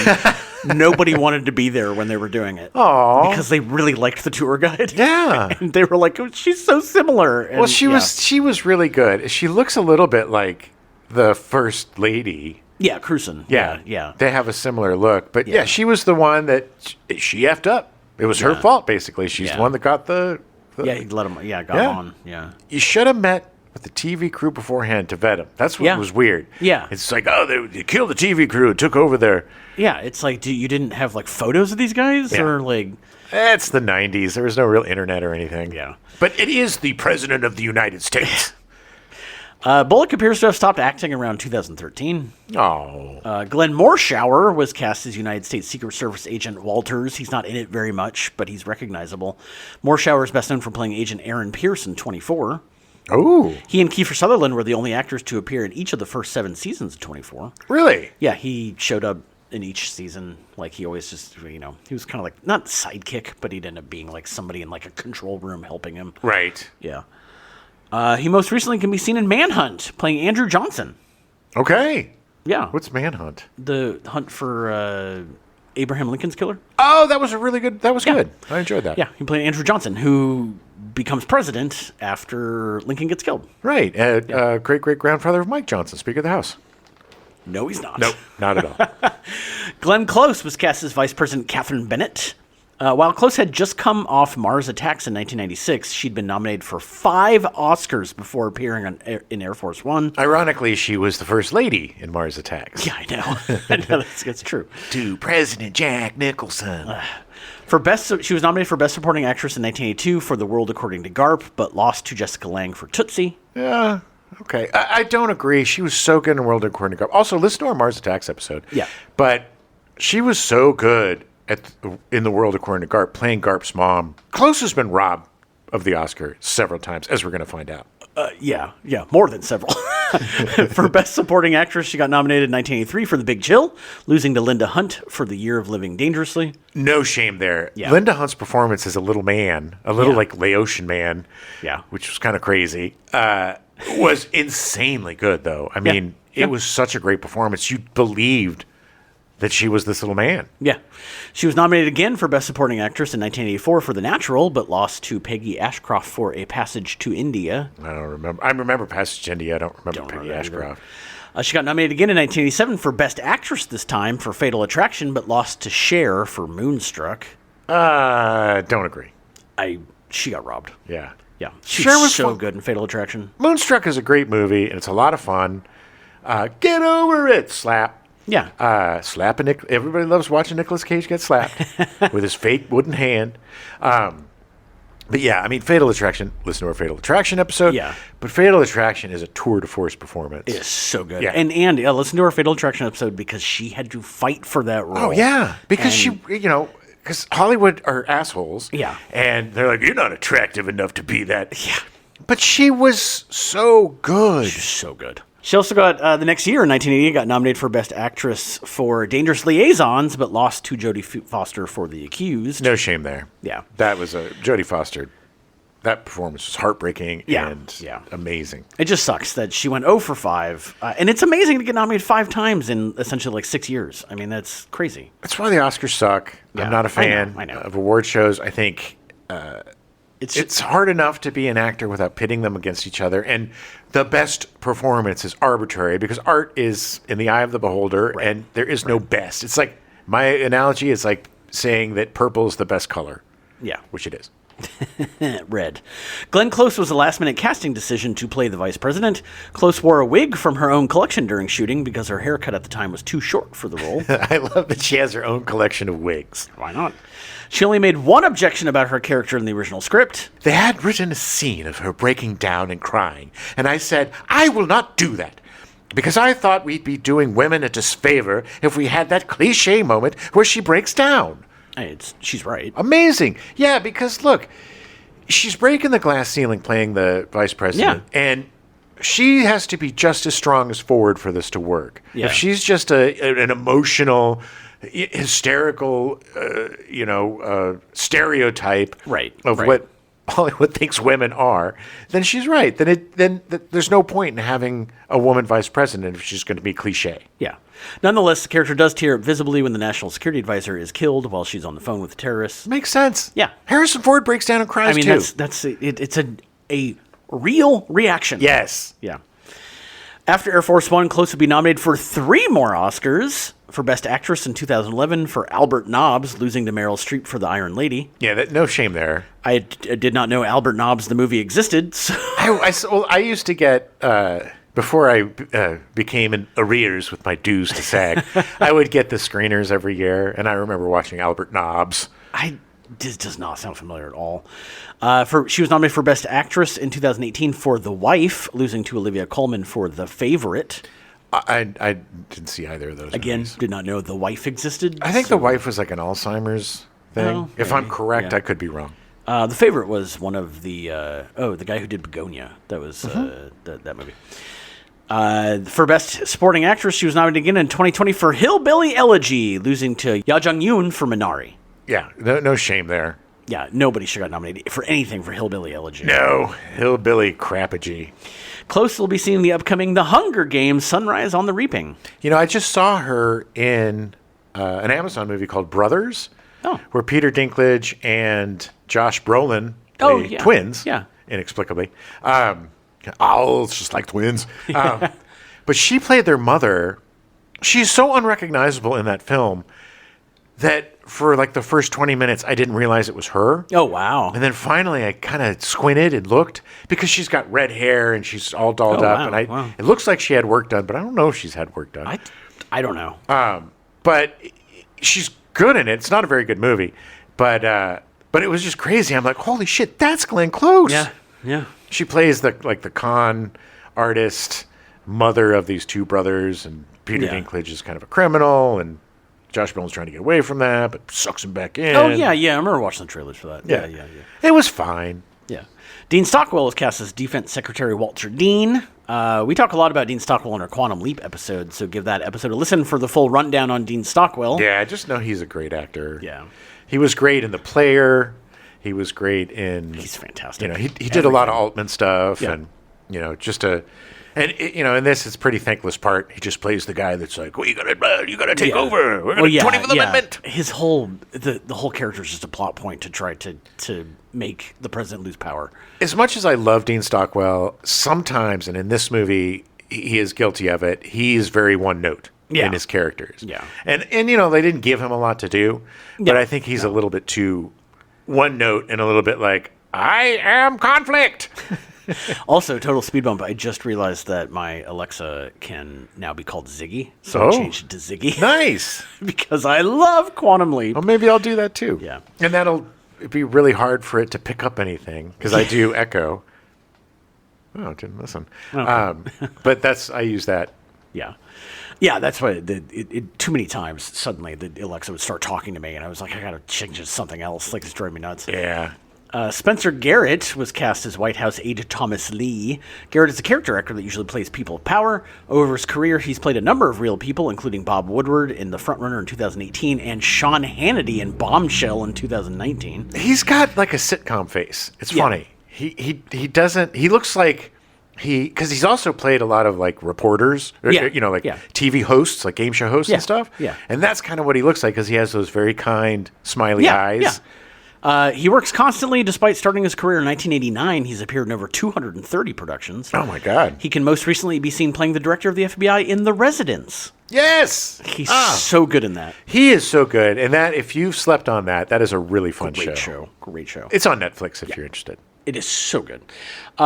Nobody wanted to be there when they were doing it. Aww. Because they really liked the tour guide. Yeah. And they were like, oh, she's so similar. And, Well, she was really good. She looks a little bit like the First Lady. Yeah, Crewson. Yeah. They have a similar look. But yeah, she was the one that she effed up. It was her fault, basically. She's the one that got the Yeah, he let him. Yeah, got on. Yeah. You should have met with the TV crew beforehand to vet him. That's what was weird. Yeah. It's like, oh, they killed the TV crew and took over there. Yeah, it's like, you didn't have like photos of these guys, or like? It's the 90s. There was no real internet or anything. Yeah. But it is the President of the United States. Bullock appears to have stopped acting around 2013. Oh. Glenn Morshower was cast as United States Secret Service Agent Walters. He's not in it very much, but he's recognizable. Morshower is best known for playing Agent Aaron Pierce in 24. Oh. He and Kiefer Sutherland were the only actors to appear in each of the first 7 seasons of 24. Really? Yeah, he showed up in each season. Like, he always just, he was kind of like, not sidekick, but he'd end up being like somebody in like a control room helping him. Right. Yeah. He most recently can be seen in Manhunt, playing Andrew Johnson. Okay. Yeah. What's Manhunt? The hunt for Abraham Lincoln's killer. Oh, that was good. I enjoyed that. Yeah, he played Andrew Johnson, who becomes president after Lincoln gets killed. Right. Great-great-grandfather of Mike Johnson, Speaker of the House. No, he's not. Nope, not at all. Glenn Close was cast as Vice President Catherine Bennett. While Close had just come off Mars Attacks in 1996, she'd been nominated for 5 Oscars before appearing in Air Force One. Ironically, she was the First Lady in Mars Attacks. Yeah, I know. I know that's true. To President Jack Nicholson. She was nominated for Best Supporting Actress in 1982 for The World According to Garp, but lost to Jessica Lange for Tootsie. Yeah, okay. I don't agree. She was so good in World According to Garp. Also, listen to our Mars Attacks episode. Yeah. But she was so good in The World According to Garp, playing Garp's mom. Close has been robbed of the Oscar several times, as we're going to find out. Yeah, more than several. For Best Supporting Actress, she got nominated in 1983 for The Big Chill, losing to Linda Hunt for The Year of Living Dangerously. No shame there. Yeah. Linda Hunt's performance as a little man, like Laotian man, which was kind of crazy, was insanely good, though. I mean, it was such a great performance. You believed that she was this little man. Yeah. She was nominated again for Best Supporting Actress in 1984 for The Natural, but lost to Peggy Ashcroft for A Passage to India. I don't remember. I remember Passage to India. I don't remember Peggy Ashcroft. She got nominated again in 1987 for Best Actress this time for Fatal Attraction, but lost to Cher for Moonstruck. Don't agree. She got robbed. Yeah. Yeah. She's Cher was so good in Fatal Attraction. Moonstruck is a great movie, and it's a lot of fun. Get over it, slap. Yeah. Slap everybody loves watching Nicolas Cage get slapped with his fake wooden hand. But yeah, I mean, Fatal Attraction, listen to our Fatal Attraction episode. Yeah. But Fatal Attraction is a tour de force performance. It is so good. Yeah. And listen to our Fatal Attraction episode because she had to fight for that role. Oh, yeah. Because because Hollywood are assholes. Yeah. And they're like, you're not attractive enough to be that. Yeah. But she was so good. She's so good. She also got, the next year, in 1980, got nominated for Best Actress for Dangerous Liaisons, but lost to Jodie Foster for The Accused. No shame there. Yeah. That was Jodie Foster. That performance was heartbreaking and amazing. It just sucks that she went 0 for 5. And it's amazing to get nominated 5 times in essentially like 6 years. I mean, that's crazy. That's why the Oscars suck. Yeah, I'm not a fan I know. of award shows. I think it's hard enough to be an actor without pitting them against each other. And the best performance is arbitrary because art is in the eye of the beholder, and there is no best. It's like, my analogy is like saying that purple is the best color. Yeah. Which it is. Red. Glenn Close was a last-minute casting decision to play the vice president. Close wore a wig from her own collection during shooting because her haircut at the time was too short for the role. I love that she has her own collection of wigs. Why not? She only made one objection about her character in the original script. They had written a scene of her breaking down and crying, and I said, I will not do that. Because I thought we'd be doing women a disfavor if we had that cliche moment where she breaks down. She's right. Amazing. Yeah, because look, she's breaking the glass ceiling playing the vice president. Yeah. And she has to be just as strong as Ford for this to work. Yeah. If she's just an emotional, hysterical, stereotype of what Hollywood thinks women are, then she's right. Then there's no point in having a woman vice president if she's going to be cliche. Yeah. Nonetheless, the character does tear up visibly when the national security advisor is killed while she's on the phone with the terrorists. Makes sense. Yeah. Harrison Ford breaks down and cries too. It's a real reaction. Yes. Yeah. After Air Force One, Close would be nominated for 3 more Oscars. For Best Actress in 2011 for Albert Nobbs, losing to Meryl Streep for The Iron Lady. Yeah, no shame there. I did not know Albert Nobbs, the movie, existed. So. I used to get, before I became in arrears with my dues to SAG, I would get the screeners every year, and I remember watching Albert Nobbs. This does not sound familiar at all. She was nominated for Best Actress in 2018 for The Wife, losing to Olivia Colman for The Favorite. I didn't see either of those. Again, movies. Did not know The Wife existed. I think The Wife was like an Alzheimer's thing. Oh, if I'm correct, yeah. I could be wrong. The Favorite was one of the the guy who did Begonia. That was that movie. For Best Supporting Actress, she was nominated again in 2020 for Hillbilly Elegy, losing to Ya Jung-yoon for Minari. Yeah, no shame there. Yeah, nobody should have got nominated for anything for Hillbilly Elegy. No, Hillbilly Crapagy. Close will be seeing the upcoming The Hunger Games: Sunrise on the Reaping. I just saw her in an Amazon movie called Brothers, where Peter Dinklage and Josh Brolin play twins, inexplicably. Owls, just like twins. But she played their mother. She's so unrecognizable in that film that for like the first 20 minutes, I didn't realize it was her. Oh, wow. And then finally, I kind of squinted and looked because she's got red hair and she's all dolled up. Wow, And it looks like she had work done, but I don't know if she's had work done. I don't know. But she's good in it. It's not a very good movie. But it was just crazy. I'm like, holy shit, that's Glenn Close. Yeah. She plays the con artist, mother of these 2 brothers, and Peter Dinklage is kind of a criminal, and Josh Brolin's trying to get away from that, but sucks him back in. Oh, yeah. I remember watching the trailers for that. Yeah. It was fine. Yeah. Dean Stockwell was cast as Defense Secretary Walter Dean. We talk a lot about Dean Stockwell in our Quantum Leap episode, so give that episode a listen for the full rundown on Dean Stockwell. Yeah, I just know he's a great actor. Yeah. He was great in The Player. He was great in... He's fantastic. He did a lot of Altman stuff, Yeah. and, just a... And in this, it's a pretty thankless part. He just plays the guy that's like, "Well, you gotta take over. We're gonna 25th Amendment." His whole the whole character is just a plot point to try to make the president lose power. As much as I love Dean Stockwell, sometimes, and in this movie, he is guilty of it. He's very one note in his characters. Yeah, and they didn't give him a lot to do, but I think he's a little bit too one note and a little bit like, "I am conflict." Also, total speed bump. I just realized that my Alexa can now be called Ziggy, so I changed it to Ziggy. Nice, because I love Quantum Leap. Well, maybe I'll do that too. Yeah, and that'll be really hard for it to pick up anything because I do Echo. Oh, it didn't listen. Okay. But I use that. Yeah. Yeah, that's why too many times suddenly the Alexa would start talking to me, and I was like, I gotta change it to something else. Like, it's driving me nuts. Yeah. Spencer Garrett was cast as White House aide Thomas Lee. Garrett is a character actor that usually plays people of power. Over his career, he's played a number of real people, including Bob Woodward in The Frontrunner in 2018 and Sean Hannity in Bombshell in 2019. He's got like a sitcom face. It's funny. He doesn't. He looks like because he's also played a lot of like reporters, or, TV hosts, like game show hosts and stuff. Yeah. And that's kind of what he looks like because he has those very kind, smiley eyes. Yeah. He works constantly. Despite starting his career in 1989, he's appeared in over 230 productions. Oh, my God. He can most recently be seen playing the director of the FBI in The Residence. Yes! He's so good in that. He is so good. And that, if you've slept on that is a really fun show. Great show. It's on Netflix if you're interested. It is so good.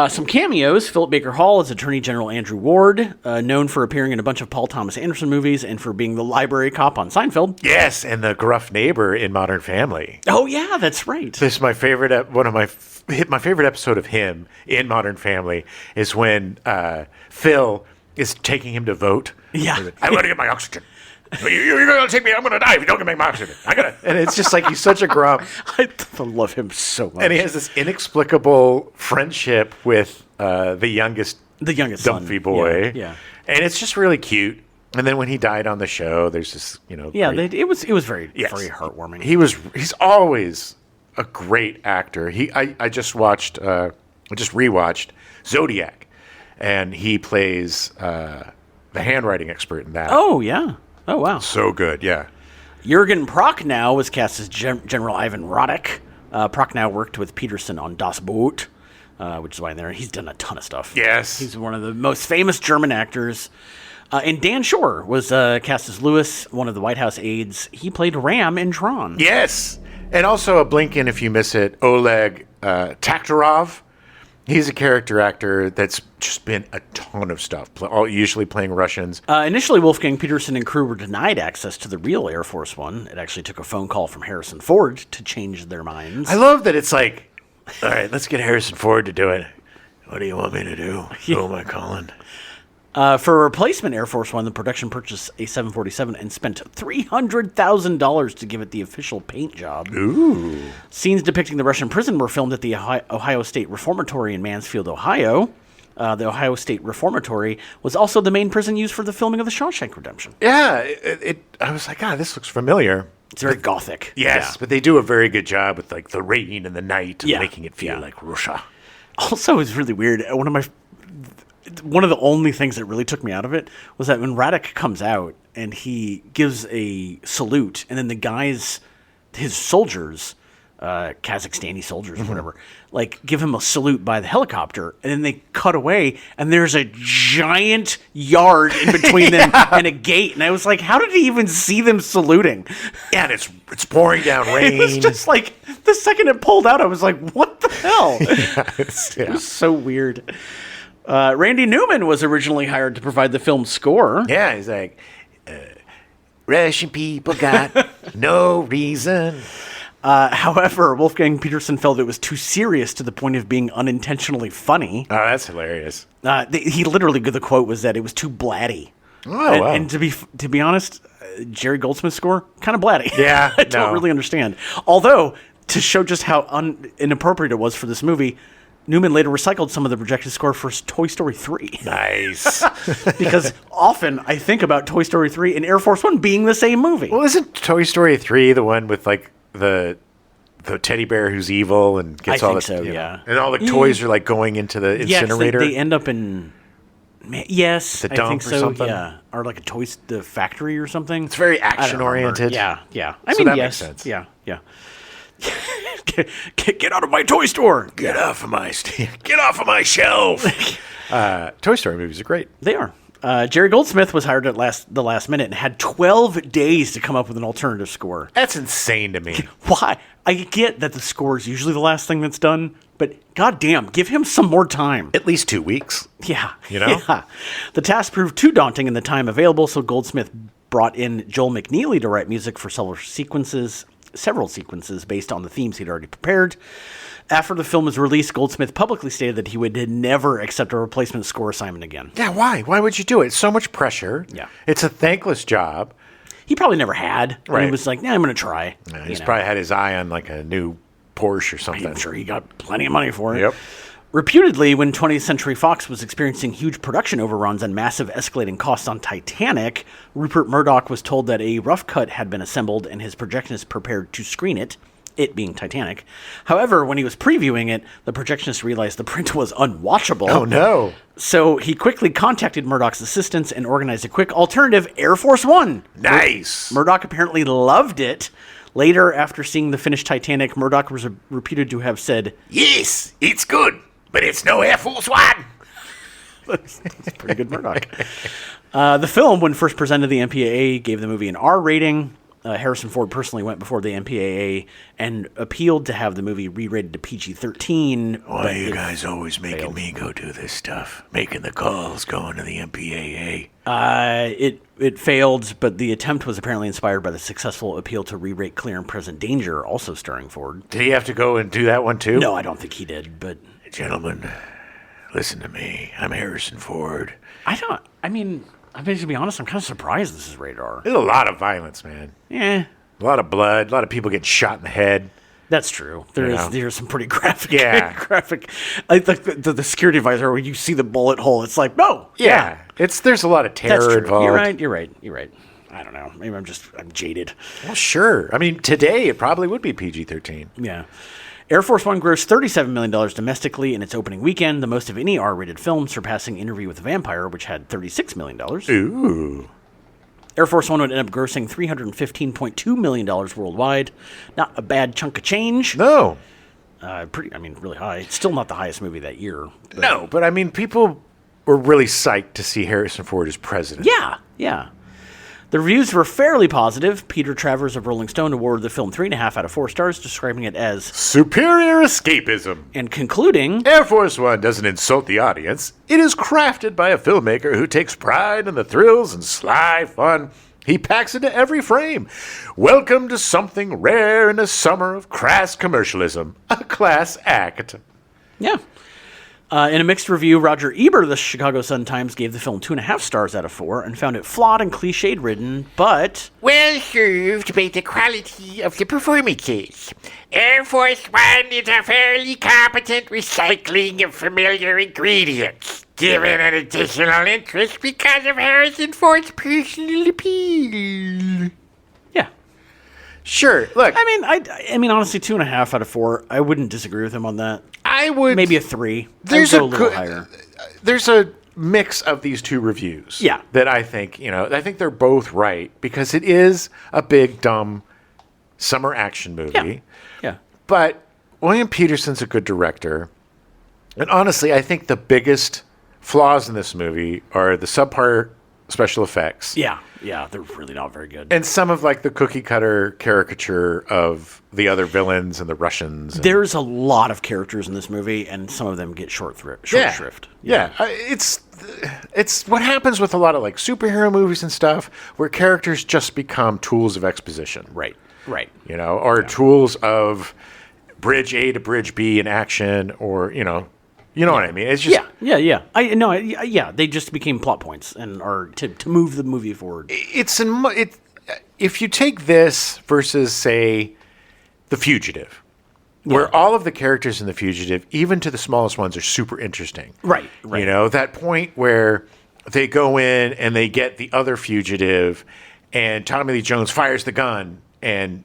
Some cameos. Philip Baker Hall as Attorney General Andrew Ward, known for appearing in a bunch of Paul Thomas Anderson movies and for being the library cop on Seinfeld. Yes, and the gruff neighbor in Modern Family. Oh, yeah, that's right. This is my favorite, my favorite episode of him in Modern Family is when Phil is taking him to vote. Yeah. I want to get my oxygen. You're going to take me. I'm going to die if you don't get me my oxygen. And it's just like he's such a grump. I love him so much. And he has this inexplicable friendship with the youngest son. Dumpy boy. Yeah. And it's just really cute. And then when he died on the show, there's this, Yeah, great- it was very very heartwarming. He's always a great actor. I just rewatched Zodiac, and he plays the handwriting expert in that. Oh yeah. Oh wow. So good, yeah. Jürgen Prochnow was cast as General Ivan Roddick. Prochnow worked with Peterson on Das Boot, which is why he's done a ton of stuff. Yes. He's one of the most famous German actors. And Dan Shore was cast as Lewis, one of the White House aides. He played Ram in Tron. Yes. And also a blink in if you miss it, Oleg Taktarov. He's a character actor that's just been a ton of stuff, usually playing Russians. Initially, Wolfgang Peterson and crew were denied access to the real Air Force One. It actually took a phone call from Harrison Ford to change their minds. I love that it's like, all right, let's get Harrison Ford to do it. What do you want me to do? Who am I calling? For a replacement Air Force One, the production purchased a 747 and spent $300,000 to give it the official paint job. Ooh. Scenes depicting the Russian prison were filmed at the Ohio State Reformatory in Mansfield, Ohio. The Ohio State Reformatory was also the main prison used for the filming of The Shawshank Redemption. Yeah, I was like, this looks familiar. It's very gothic. Yes, but they do a very good job with like the rain and the night and Yeah. making it feel like Russia. Also, it's really weird. One of the only things that really took me out of it was that when Radek comes out and he gives a salute, and then the guys, his soldiers, Kazakhstani soldiers or whatever, like give him a salute by the helicopter, and then they cut away, and there's a giant yard in between them and a gate, and I was like, how did he even see them saluting? Yeah, and it's pouring down rain. It was just like the second it pulled out, I was like, what the hell? It was so weird. Randy Newman was originally hired to provide the film's score. Yeah, he's like, Russian people got no reason. However, Wolfgang Peterson felt it was too serious to the point of being unintentionally funny. Oh, that's hilarious. He literally, the quote was that it was too blatty. Oh, wow. And to be honest, Jerry Goldsmith's score, kind of blatty. Yeah, I don't really understand. Although, to show just how inappropriate it was for this movie, Newman later recycled some of the projected score for Toy Story 3. Nice. Because often I think about Toy Story 3 and Air Force One being the same movie. Well, isn't Toy Story 3 the one with like the teddy bear who's evil and gets I all think the so, you know, yeah. and all the toys are like going into the incinerator? They end up in... Yes, The I dump think or so, something? yeah. Or like the factory or something. It's very I don't action-oriented. remember. Yeah. So that makes sense. Yeah. Get out of my toy store. Get off of my shelf. Toy Story movies are great. They are. Jerry Goldsmith was hired at the last minute and had 12 days to come up with an alternative score. That's insane to me. Why? I get that the score is usually the last thing that's done, but goddamn, give him some more time. At least 2 weeks. Yeah. You know? Yeah. The task proved too daunting in the time available, so Goldsmith brought in Joel McNeely to write music for several sequences based on the themes he'd already prepared. After the film was released, Goldsmith publicly stated that he would never accept a replacement score assignment again. Yeah, why? Why would you do it? It's so much pressure. Yeah. It's a thankless job. He probably never had. And Right. he was like, I'm going to try. Yeah, he's probably had his eye on like a new Porsche or something. I'm sure he got plenty of money for it. Yep. Reputedly, when 20th Century Fox was experiencing huge production overruns and massive escalating costs on Titanic, Rupert Murdoch was told that a rough cut had been assembled and his projectionist prepared to screen it being Titanic. However, when he was previewing it, the projectionist realized the print was unwatchable. Oh, no. So he quickly contacted Murdoch's assistants and organized a quick alternative, Air Force One. Nice. Murdoch apparently loved it. Later, after seeing the finished Titanic, Murdoch was reputed to have said, Yes, it's good, but it's no Air Force One. That's pretty good Murdoch. The film, when first presented to the MPAA, gave the movie an R rating. Harrison Ford personally went before the MPAA and appealed to have the movie re-rated to PG-13. Why are you guys always making me go do this stuff? Making the calls, going to the MPAA. It failed, but the attempt was apparently inspired by the successful appeal to re-rate Clear and Present Danger, also starring Ford. Did he have to go and do that one too? No, I don't think he did, but... Gentlemen, Listen to me. I'm Harrison Ford. I mean, I'm going to be honest, I'm kind of surprised this is rated R. There's a lot of violence, man. Yeah. A lot of blood. A lot of people getting shot in the head. That's true. There's some pretty graphic. Yeah. graphic. Like the security advisor where you see the bullet hole. It's like, no. Yeah. There's a lot of terror That's true. involved. You're right. I don't know. Maybe I'm jaded. Well, sure. I mean, today it probably would be PG-13. Yeah. Air Force One grossed $37 million domestically in its opening weekend, the most of any R-rated film, surpassing Interview with a Vampire, which had $36 million. Ooh. Air Force One would end up grossing $315.2 million worldwide. Not a bad chunk of change. No. Really high. It's still not the highest movie that year. No, but I mean, people were really psyched to see Harrison Ford as president. Yeah. The reviews were fairly positive. Peter Travers of Rolling Stone awarded the film 3.5 out of 4 stars, describing it as superior escapism. And concluding, Air Force One doesn't insult the audience. It is crafted by a filmmaker who takes pride in the thrills and sly fun he packs into every frame. Welcome to something rare in a summer of crass commercialism. A class act. Yeah. In a mixed review, Roger Ebert of the Chicago Sun-Times gave the film 2.5 stars out of 4 and found it flawed and cliched-ridden, but well served by the quality of the performances. Air Force One is a fairly competent recycling of familiar ingredients, given an additional interest because of Harrison Ford's personal appeal. yeah. Sure. Look, I mean, honestly, 2.5 out of 4. I wouldn't disagree with him on that. I would Maybe a 3. There's I'd go a little higher. There's a mix of these two reviews. Yeah. That I think they're both right because it is a big dumb summer action movie. Yeah. But William Peterson's a good director, and honestly, I think the biggest flaws in this movie are the subpar special effects. Yeah, they're really not very good. And some of like the cookie cutter caricature of the other villains and the Russians. There's a lot of characters in this movie, and some of them get short shrift. Yeah. It's what happens with a lot of like superhero movies and stuff, where characters just become tools of exposition. Right. Or tools of bridge A to bridge B in action, or what I mean. It's just Yeah. They just became plot points and are to move the movie forward. If you take this versus, say, The Fugitive, where all of the characters in The Fugitive, even to the smallest ones, are super interesting. Right. That point where they go in and they get the other fugitive, and Tommy Lee Jones fires the gun and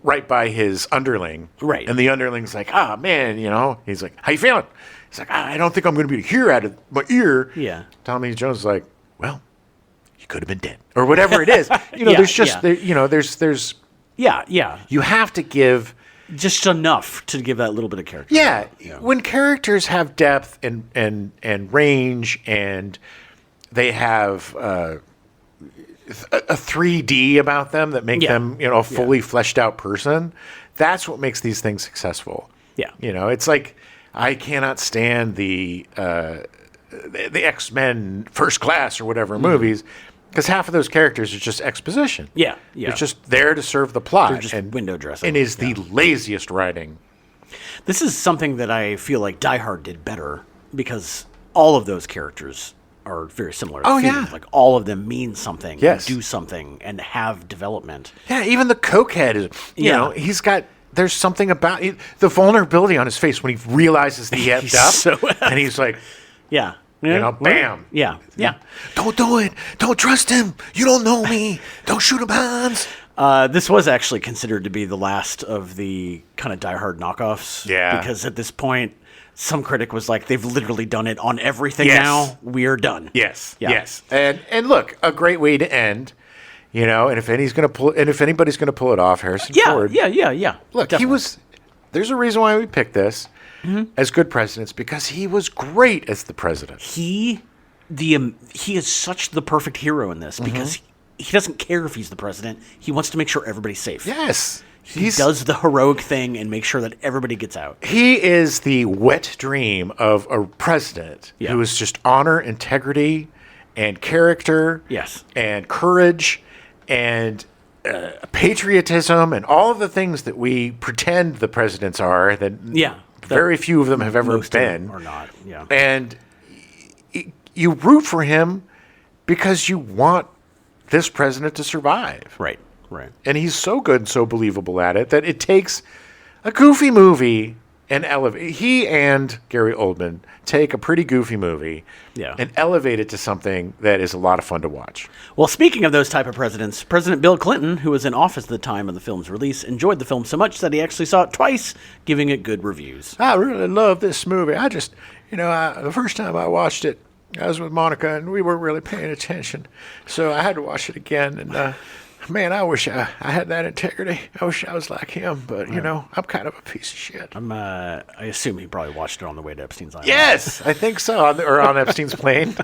right by his underling. Right. And the underling's like, man, he's like, how you feeling? He's like, I don't think I'm going to be able to hear out of my ear. Yeah. Tommy Lee Jones is like, well, you could have been dead. Or whatever it is. There's. Yeah. You have to give. Just enough to give that little bit of character. Yeah. When characters have depth and range, and they have a 3D about them that make them, a fully fleshed out person, that's what makes these things successful. Yeah. It's like, I cannot stand the X-Men First Class or whatever movies, because half of those characters are just exposition. Yeah. It's just there to serve the plot. They're just window dressing. And is the laziest writing. This is something that I feel like Die Hard did better, because all of those characters are very similar. Like all of them mean something, do something, and have development. Yeah, even the cokehead is, he's got, there's something about it, the vulnerability on his face when he realizes that he effed up, and he's like, bam. Yeah. Don't do it. Don't trust him. You don't know me. Don't shoot him, Hans. This was actually considered to be the last of the kind of Die Hard knockoffs. Yeah. Because at this point, some critic was like, they've literally done it on everything now. We're done. Yes. And look, a great way to end. And if anybody's gonna pull it off, Harrison Ford. Yeah. Look, definitely. There's a reason why we picked this as good presidents, because he was great as the president. He is such the perfect hero in this, because he doesn't care if he's the president. He wants to make sure everybody's safe. Yes. He does the heroic thing and makes sure that everybody gets out. He is the wet dream of a president who is just honor, integrity, and character, and courage, and patriotism, and all of the things that we pretend the presidents are. very few of them have ever Most of been. them are not. Yeah. And you root for him because you want this president to survive. Right. And he's so good and so believable at it that it takes a goofy movie and elevate. He and Gary Oldman take a pretty goofy movie and elevate it to something that is a lot of fun to watch. Well, speaking of those type of presidents, President Bill Clinton, who was in office at the time of the film's release, enjoyed the film so much that he actually saw it twice, giving it good reviews. I really love this movie. I just, the first time I watched it, I was with Monica, and we weren't really paying attention. So I had to watch it again, and man, I wish I had that integrity. I wish I was like him, but, I'm kind of a piece of shit. I assume he probably watched it on the way to Epstein's Island. Yes, I think so, on Epstein's plane.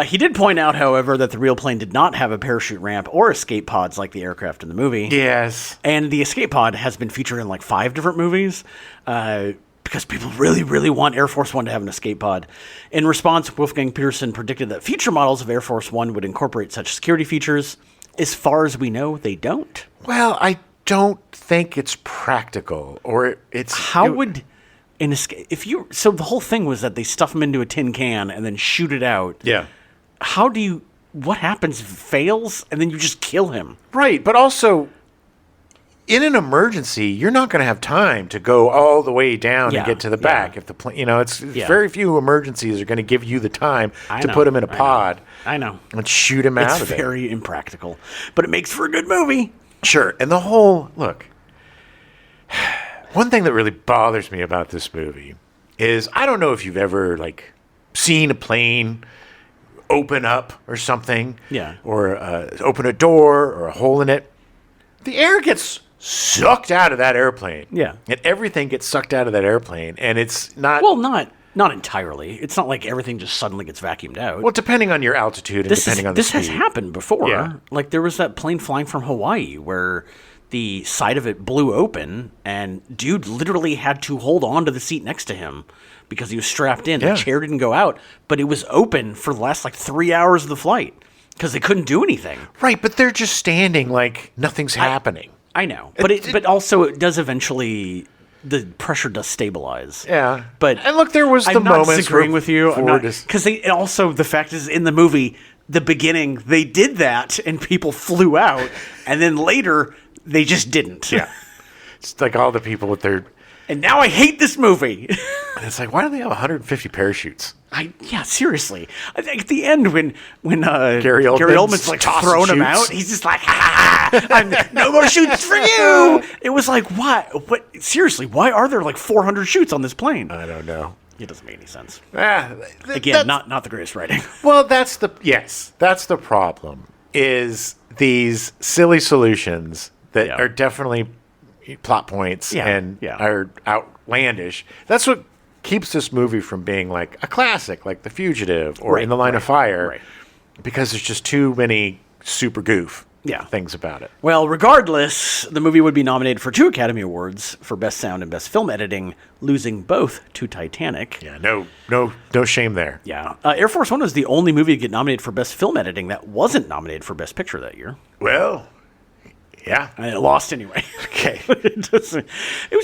He did point out, however, that the real plane did not have a parachute ramp or escape pods like the aircraft in the movie. Yes. And the escape pod has been featured in like 5 different movies. Because people really, really want Air Force One to have an escape pod. In response, Wolfgang Peterson predicted that future models of Air Force One would incorporate such security features. As far as we know, they don't. Well, I don't think it's practical, or it's... How would an escape... So the whole thing was that they stuff them into a tin can and then shoot it out. Yeah. How do you... What happens if it fails, and then you just kill him? Right, but also... In an emergency, you're not going to have time to go all the way down and get to the back. If the plane, it's very few emergencies are going to give you the time to put him in a pod. I know. And shoot him out of there. It's very impractical, but it makes for a good movie. Sure, and the whole look. One thing that really bothers me about this movie is I don't know if you've ever seen a plane open up or something, or open a door or a hole in it. The air gets sucked out of that airplane. Yeah. And everything gets sucked out of that airplane. And it's not... Well, not entirely. It's not like everything just suddenly gets vacuumed out. Well, depending on your altitude and depending on the speed. This has happened before. Yeah. Like, there was that plane flying from Hawaii where the side of it blew open, and dude literally had to hold on to the seat next to him because he was strapped in. Yeah. The chair didn't go out, but it was open for the last, 3 hours of the flight because they couldn't do anything. Right, but they're just standing like nothing's happening. I know, but also it does eventually, the pressure does stabilize. Yeah, and look, there was the I'm not moments disagreeing with you, because also the fact is in the movie, the beginning they did that and people flew out, and then later they just didn't. Yeah, it's like all the people with their. And now I hate this movie. And it's like, why do they have 150 parachutes? Seriously. I think at the end when Gary Oldman's throwing him out, he's just like, no more shoots for you. It was like, what? Seriously, why are there 400 shoots on this plane? I don't know. It doesn't make any sense. Again, not the greatest writing. Well, that's the problem. Is these silly solutions that are definitely plot points and are outlandish. That's what keeps this movie from being like a classic, like The Fugitive or In the Line of Fire, because there's just too many super goof things about it. Well, regardless, the movie would be nominated for 2 Academy Awards for Best Sound and Best Film Editing, losing both to Titanic. Yeah, no shame there. Yeah. Air Force One was the only movie to get nominated for Best Film Editing that wasn't nominated for Best Picture that year. Well... Yeah. And it lost anyway. Okay. It was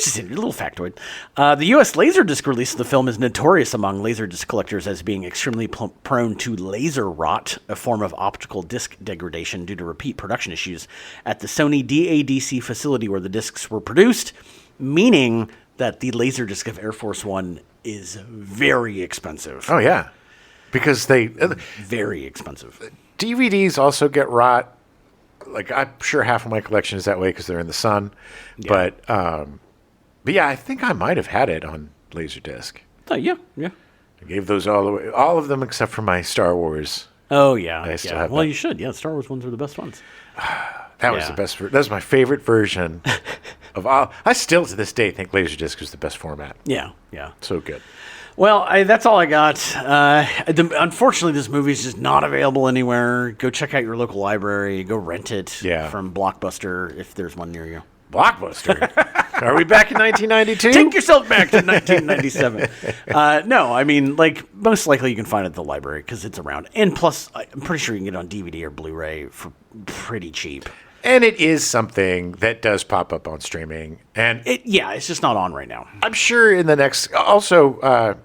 just a little factoid. The U.S. Laserdisc release of the film is notorious among Laserdisc collectors as being extremely prone to laser rot, a form of optical disc degradation due to repeat production issues at the Sony DADC facility where the discs were produced, meaning that the Laserdisc of Air Force One is very expensive. Oh, yeah. Because very expensive. DVDs also get rot. I'm sure half of my collection is that way because they're in the sun. Yeah. But yeah, I think I might have had it on Laserdisc. Yeah. I gave those all away, all of them except for my Star Wars. Oh, yeah. I still have that. You should. Yeah, Star Wars ones are the best ones. That was the best. That was my favorite version of all. I still, to this day, think Laserdisc is the best format. Yeah. So good. Well, that's all I got. Unfortunately, this movie is just not available anywhere. Go check out your local library. Go rent it from Blockbuster if there's one near you. Blockbuster? Are we back in 1992? Take yourself back to 1997. No, I mean, most likely you can find it at the library because it's around. And plus, I'm pretty sure you can get it on DVD or Blu-ray for pretty cheap. And it is something that does pop up on streaming. And it's just not on right now. I'm sure in the next... Also,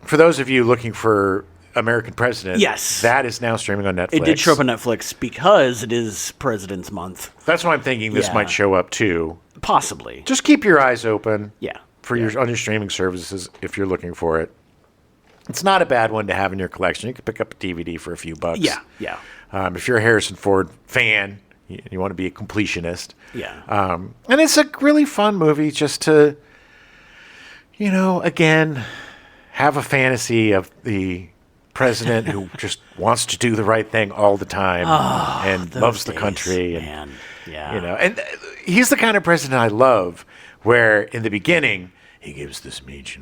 for those of you looking for American President, yes, that is now streaming on Netflix. It did show up on Netflix because it is President's Month. That's why I'm thinking this might show up too. Possibly. Just keep your eyes open. Yeah. On your streaming services if you're looking for it. It's not a bad one to have in your collection. You can pick up a DVD for a few bucks. Yeah, yeah. If you're a Harrison Ford fan, you want to be a completionist. Yeah. And it's a really fun movie just to, again, have a fantasy of the president who just wants to do the right thing all the time and loves the country. Man. Yeah. And he's the kind of president I love where in the beginning he gives the speech,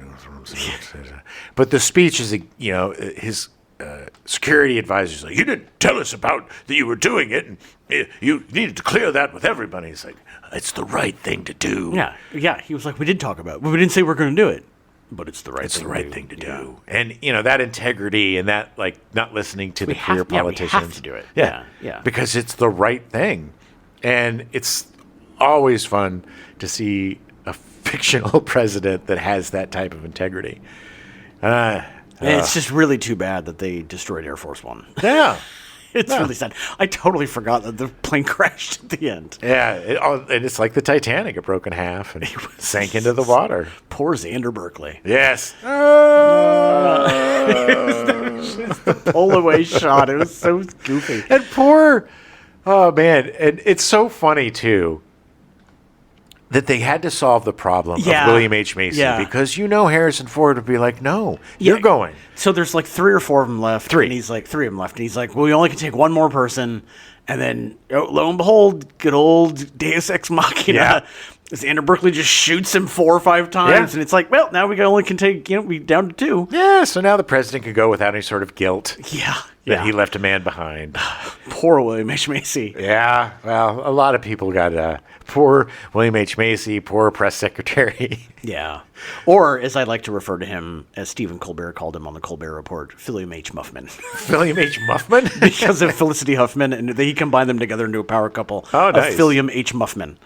but the speech is, his security advisor's like, you didn't tell us about that you were doing it, and you needed to clear that with everybody. He's like, it's the right thing to do. Yeah. Yeah. He was like, we did talk about it, but we didn't say we're going to do it. But it's the right thing to do. And, that integrity and that, not listening to the queer politicians. We have to do it. Yeah. Because it's the right thing. And it's always fun to see a fictional president that has that type of integrity. And it's just really too bad that they destroyed Air Force One. Yeah. It's really sad. I totally forgot that the plane crashed at the end. Yeah, and it's like the Titanic. It broke in half and sank into the water. Poor Xander Berkeley. Yes. The pull away shot. It was so goofy. And oh man, and it's so funny too that they had to solve the problem of William H. Macy because Harrison Ford would be like, no, you're going. So there's 3 or 4 of them left. Three. And he's like, 3 of them left. And he's like, well, we only can take one more person. And then, lo and behold, good old Deus Ex Machina. Yeah. Xander Berkeley just shoots him 4 or 5 times. Yeah. And it's like, well, now we only can take, we down to 2. Yeah, so now the president could go without any sort of guilt Yeah. that he left a man behind. Poor William H. Macy. Yeah, well, a lot of people got poor William H. Macy, poor press secretary. Yeah. Or, as I like to refer to him, as Stephen Colbert called him on the Colbert Report, William H. Muffman. William H. Muffman? Because of Felicity Huffman, and he combined them together into a power couple of William H. Muffman.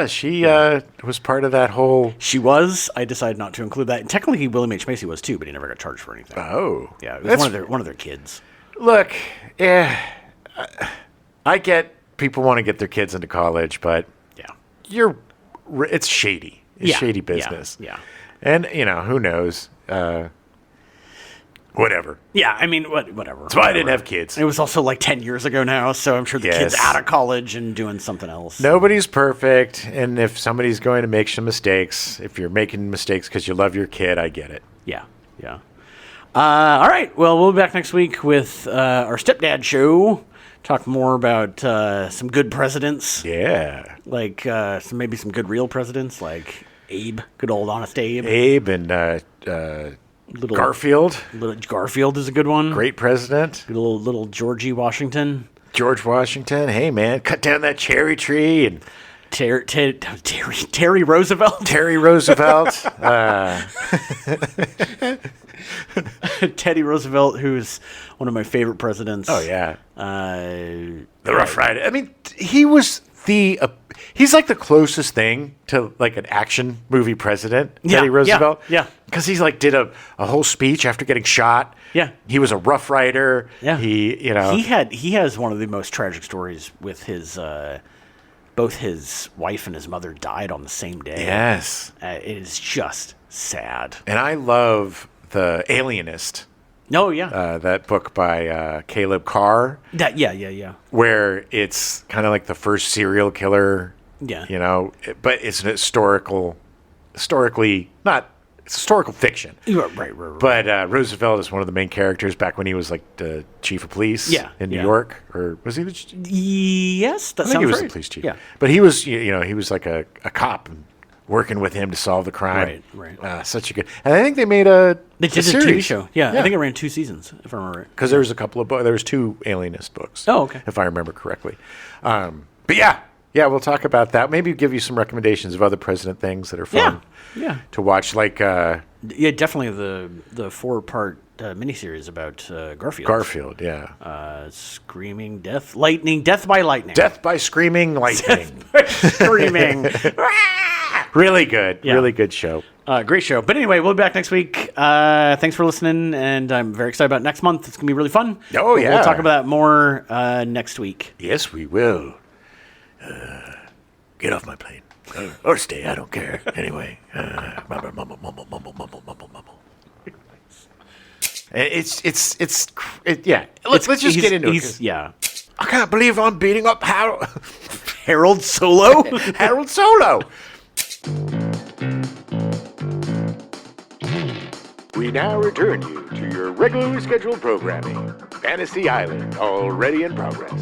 She was part of that whole... She was. I decided not to include that. And technically, William H. Macy was too, but he never got charged for anything. Oh. Yeah, it was one of their kids. Look, I get people want to get their kids into college, but it's shady. It's shady business. Yeah. And, who knows? Whatever. Yeah, I mean, whatever. That's why I didn't have kids. It was also 10 years ago now, so I'm sure the kid's out of college and doing something else. Nobody's perfect, and if somebody's going to make some mistakes, if you're making mistakes because you love your kid, I get it. Yeah. All right, well, we'll be back next week with our Stepdad show. Talk more about some good presidents. Yeah. Maybe some good real presidents, like Abe, good old honest Abe. Abe and Garfield. Garfield is a good one. Great president. Good little Georgie Washington. George Washington. Hey, man, cut down that cherry tree. And Terry Roosevelt. Terry Roosevelt. Teddy Roosevelt, who's one of my favorite presidents. Oh, yeah. The Rough Rider. I mean, he was he's like the closest thing to an action movie president, Teddy Roosevelt. Yeah. Because he's did a whole speech after getting shot. Yeah. He was a Rough Rider. Yeah. He has one of the most tragic stories with his both his wife and his mother died on the same day. Yes. It is just sad. And I love The Alienist. Oh, yeah. That book by Caleb Carr. Yeah. Where it's kind of like the first serial killer. Yeah. But it's an historical fiction. Right. But Roosevelt is one of the main characters back when he was the chief of police in New York. Or was he the Yes, that I think sounds he was right. the police chief. Yeah. But he was, he was like a cop and working with him to solve the crime. Right. Such a good... And I think they made a series. TV show. Yeah, I think it ran 2 seasons, if I remember right. Because there was a couple of books. There was 2 Alienist books. Oh, okay. If I remember correctly. But yeah, we'll talk about that. Maybe give you some recommendations of other president things that are fun Yeah. to watch. Yeah, definitely the 4-part miniseries about Garfield. Garfield, yeah. Screaming death, lightning, death by lightning. Death by Screaming Lightning. Screaming. Really good. Yeah. Really good show. Great show. But anyway, we'll be back next week. Thanks for listening, and I'm very excited about next month. It's going to be really fun. Oh, But yeah. We'll talk about that more next week. Yes, we will. Get off my plane. Or stay, I don't care. Anyway. Mumble, mumble, mumble, mumble, mumble, mumble, mumble. Yeah. Let's just get into it. 'Cause Yeah. I can't believe I'm beating up Harold Solo? Harold Solo. We now return you to your regularly scheduled programming. Fantasy Island, already in progress.